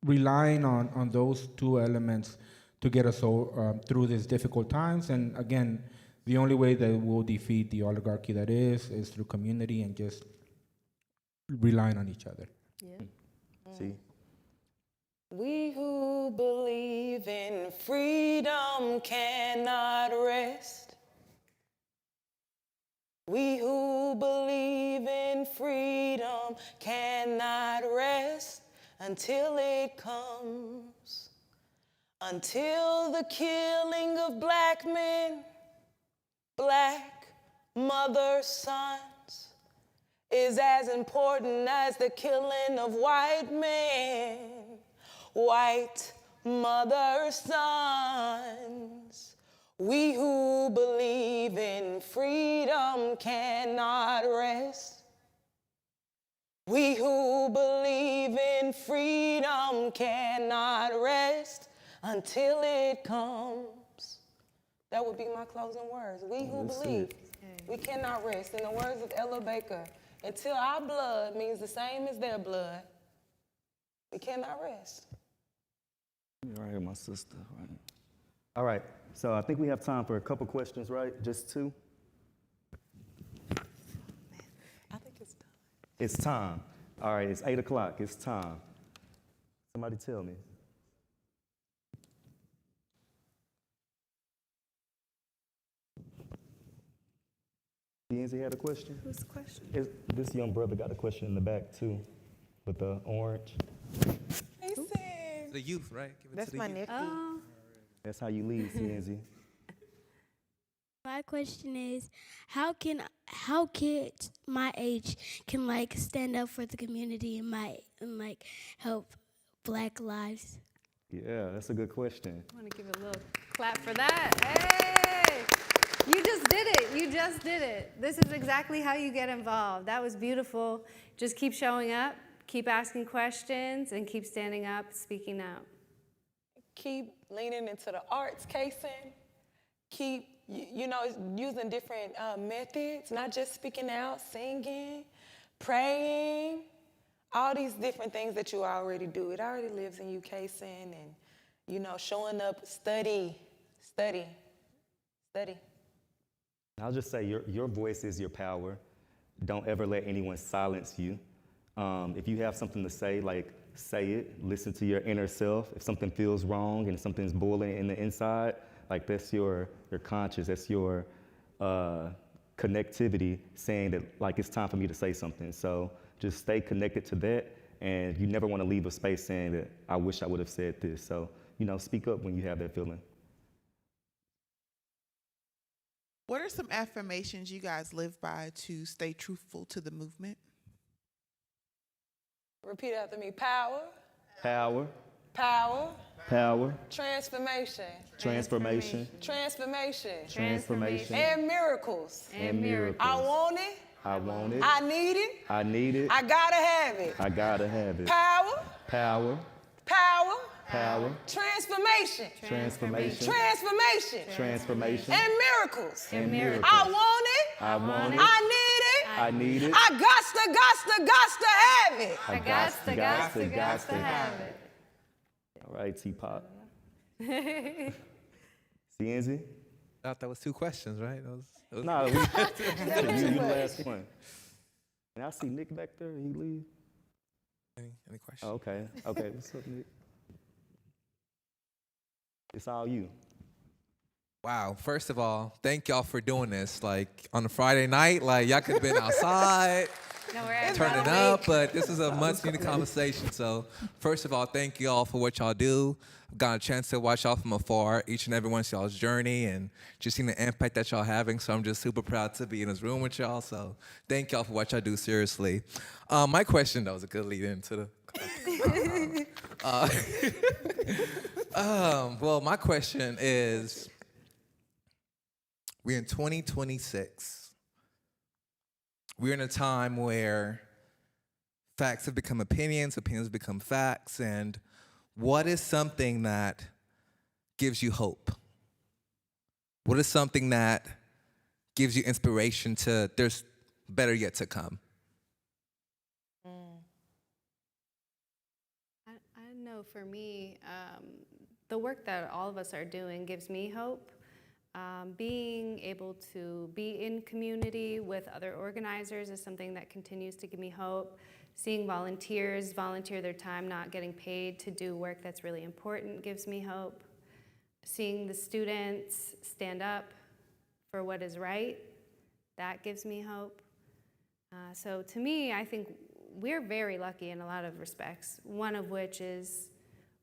Speaker 8: relying on those two elements to get us through these difficult times. And again, the only way that we'll defeat the oligarchy that is through community and just relying on each other.
Speaker 7: Yeah.
Speaker 4: See?
Speaker 5: We who believe in freedom cannot rest. We who believe in freedom cannot rest until it comes. Until the killing of black men, black mothers' sons, is as important as the killing of white men, white mothers' sons. We who believe in freedom cannot rest We who believe in freedom cannot rest until it comes. That would be my closing words. We who believe, we cannot rest. In the words of Ella Baker, until our blood means the same as their blood, we cannot rest.
Speaker 4: You're right here, my sister. Right. All right, so I think we have time for a couple questions, right? Just two?
Speaker 5: I think it's done.
Speaker 4: It's time. All right, it's 8 o'clock. It's time. Somebody tell me. Yancy had a question?
Speaker 7: Who's the question?
Speaker 4: This young brother got a question in the back, too, with the orange.
Speaker 5: He said,
Speaker 9: The youth, right? Give it
Speaker 5: that's
Speaker 9: to the
Speaker 5: my
Speaker 9: youth.
Speaker 5: nephew.
Speaker 7: Oh,
Speaker 4: That's how you lead, Yancy.
Speaker 10: My question is, how kids my age can like stand up for the community and like help Black lives?
Speaker 4: Yeah, that's a good question.
Speaker 7: I want to give a little clap for that. Hey! You just did it. You just did it. This is exactly how you get involved. That was beautiful. Just keep showing up, keep asking questions, and keep standing up, speaking out.
Speaker 5: Keep leaning into the arts, Kason. Keep, using different methods, not just speaking out, singing, praying, all these different things that you already do. It already lives in you, Kason, and, showing up, study.
Speaker 4: I'll just say your voice is your power. Don't ever let anyone silence you. If you have something to say, say it. Listen to your inner self. If something feels wrong and something's boiling in the inside, that's your conscience. That's your connectivity saying that it's time for me to say something. So just stay connected to that, and you never want to leave a space saying that I wish I would have said this. So speak up when you have that feeling.
Speaker 11: What are some affirmations you guys live by to stay truthful to the movement?
Speaker 5: Repeat after me. Power.
Speaker 4: Power.
Speaker 5: Power.
Speaker 4: Power.
Speaker 5: Transformation.
Speaker 4: Transformation.
Speaker 5: Transformation.
Speaker 4: Transformation.
Speaker 5: And miracles.
Speaker 4: And miracles.
Speaker 5: I want it.
Speaker 4: I want it.
Speaker 5: I need it.
Speaker 4: I need it.
Speaker 5: I gotta have it.
Speaker 4: I gotta have it.
Speaker 5: Power.
Speaker 4: Power.
Speaker 5: Power.
Speaker 4: Power.
Speaker 5: Transformation.
Speaker 4: Transformation.
Speaker 5: Transformation.
Speaker 4: Transformation.
Speaker 5: And miracles.
Speaker 4: And miracles.
Speaker 5: I want it.
Speaker 4: I want it.
Speaker 5: I need it.
Speaker 4: I need it.
Speaker 5: I gots to have it.
Speaker 4: I gots to have it. All right, T-Pop. Cienzi?
Speaker 9: I thought that was 2 questions, right? That was
Speaker 4: No, you the last one. And I see Nick back there. He leave.
Speaker 9: Any questions?
Speaker 4: Oh, okay. Okay. What's up, Nick? It's all you.
Speaker 9: Wow. First of all, thank y'all for doing this. On a Friday night, y'all could have been outside, turning up, but this is a much-needed conversation. So, first of all, thank y'all for what y'all do. I've gotten a chance to watch y'all from afar, each and every one of y'all's journey, and just seeing the impact that y'all having. So I'm just super proud to be in this room with y'all. So thank y'all for what y'all do, seriously. My question, that was a good lead into the well, my question is, we're in 2026. We're in a time where facts have become opinions, opinions become facts, and what is something that gives you hope? What is something that gives you inspiration to there's better yet to come?
Speaker 7: I know for me, the work that all of us are doing gives me hope. Being able to be in community with other organizers is something that continues to give me hope. Seeing volunteers volunteer their time not getting paid to do work that's really important gives me hope. Seeing the students stand up for what is right, that gives me hope. So to me, I think we're very lucky in a lot of respects, one of which is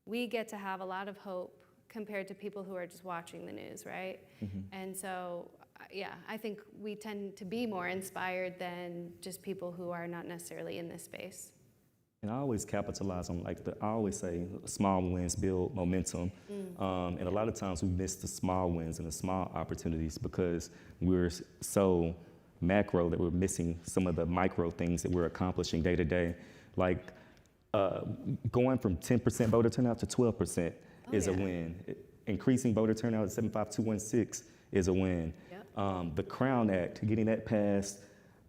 Speaker 7: we get to have a lot of hope compared to people who are just watching the news, right? Mm-hmm. And so, yeah, I think we tend to be more inspired than just people who are not necessarily in this space.
Speaker 4: And I always capitalize on, I always say, small wins build momentum. And a lot of times we miss the small wins and the small opportunities because we're so macro that we're missing some of the micro things that we're accomplishing day to day. Like going from 10% voter turnout to 12% is a win. Increasing voter turnout at 75216 is a win. Yep. The Crown Act, getting that passed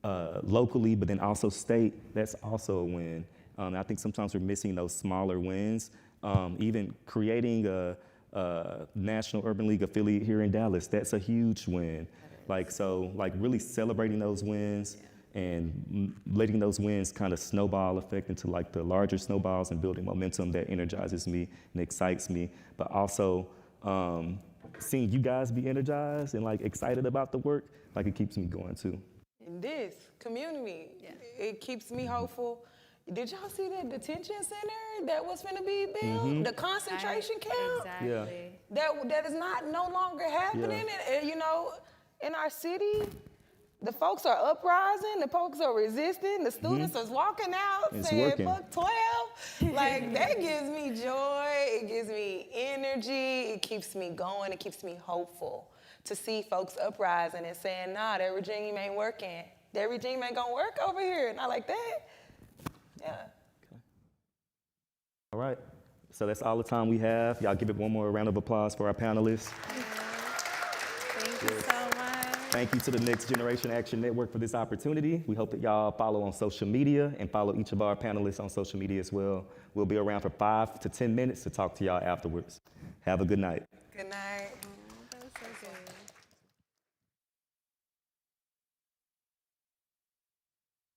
Speaker 4: locally, but then also state, that's also a win. I think sometimes we're missing those smaller wins. Even creating a National Urban League affiliate here in Dallas, that's a huge win. Like really celebrating those wins and letting those wins kind of snowball effect into like the larger snowballs and building momentum that energizes me and excites me. But also seeing you guys be energized and like excited about the work, like it keeps me going too.
Speaker 5: And this community, it keeps me hopeful. Did y'all see that detention center that was finna be built? The concentration camp?
Speaker 7: Exactly.
Speaker 5: That is no longer happening. And, you know, in our city, the folks are uprising, the folks are resisting, the students are walking out saying, fuck 12. Like, that gives me joy, it gives me energy, it keeps me going, it keeps me hopeful to see folks uprising and saying, nah, that regime ain't working. That regime ain't gonna work over here, not like that. Yeah.
Speaker 4: Okay. All right, so that's all the time we have. Y'all give it one more round of applause for our panelists.
Speaker 7: Thank you so much.
Speaker 4: Thank you to the Next Generation Action Network for this opportunity. We hope that y'all follow on social media and follow each of our panelists on social media as well. We'll be around for 5 to 10 minutes to talk to y'all afterwards. Have a good night.
Speaker 5: Good night.
Speaker 7: That was so good.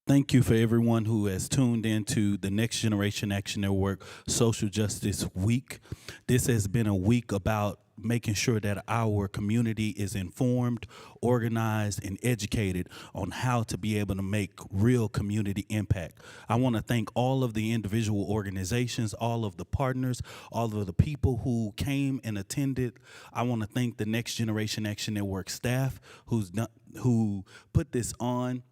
Speaker 1: Thank you for everyone who has tuned into the Next Generation Action Network Social Justice Week. This has been a week about making sure that our community is informed, organized, and educated on how to be able to make real community impact. I want to thank all of the individual organizations, all of the partners, all of the people who came and attended. I want to thank the Next Generation Action Network staff who put this on.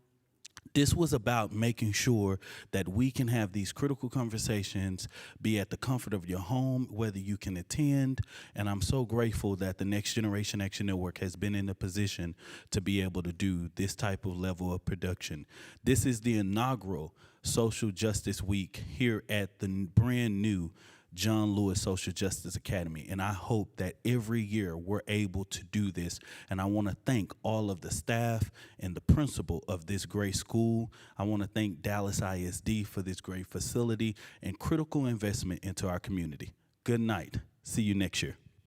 Speaker 1: This was about making sure that we can have these critical conversations, be at the comfort of your home, whether you can attend. And I'm so grateful that the Next Generation Action Network has been in a position to be able to do this type of level of production. This is the inaugural Social Justice Week here at the brand new John Lewis Social Justice Academy, and I hope that every year we're able to do this. And I want to thank all of the staff and the principal of this great school. I want to thank Dallas ISD for this great facility and critical investment into our community. Good night. See you next year.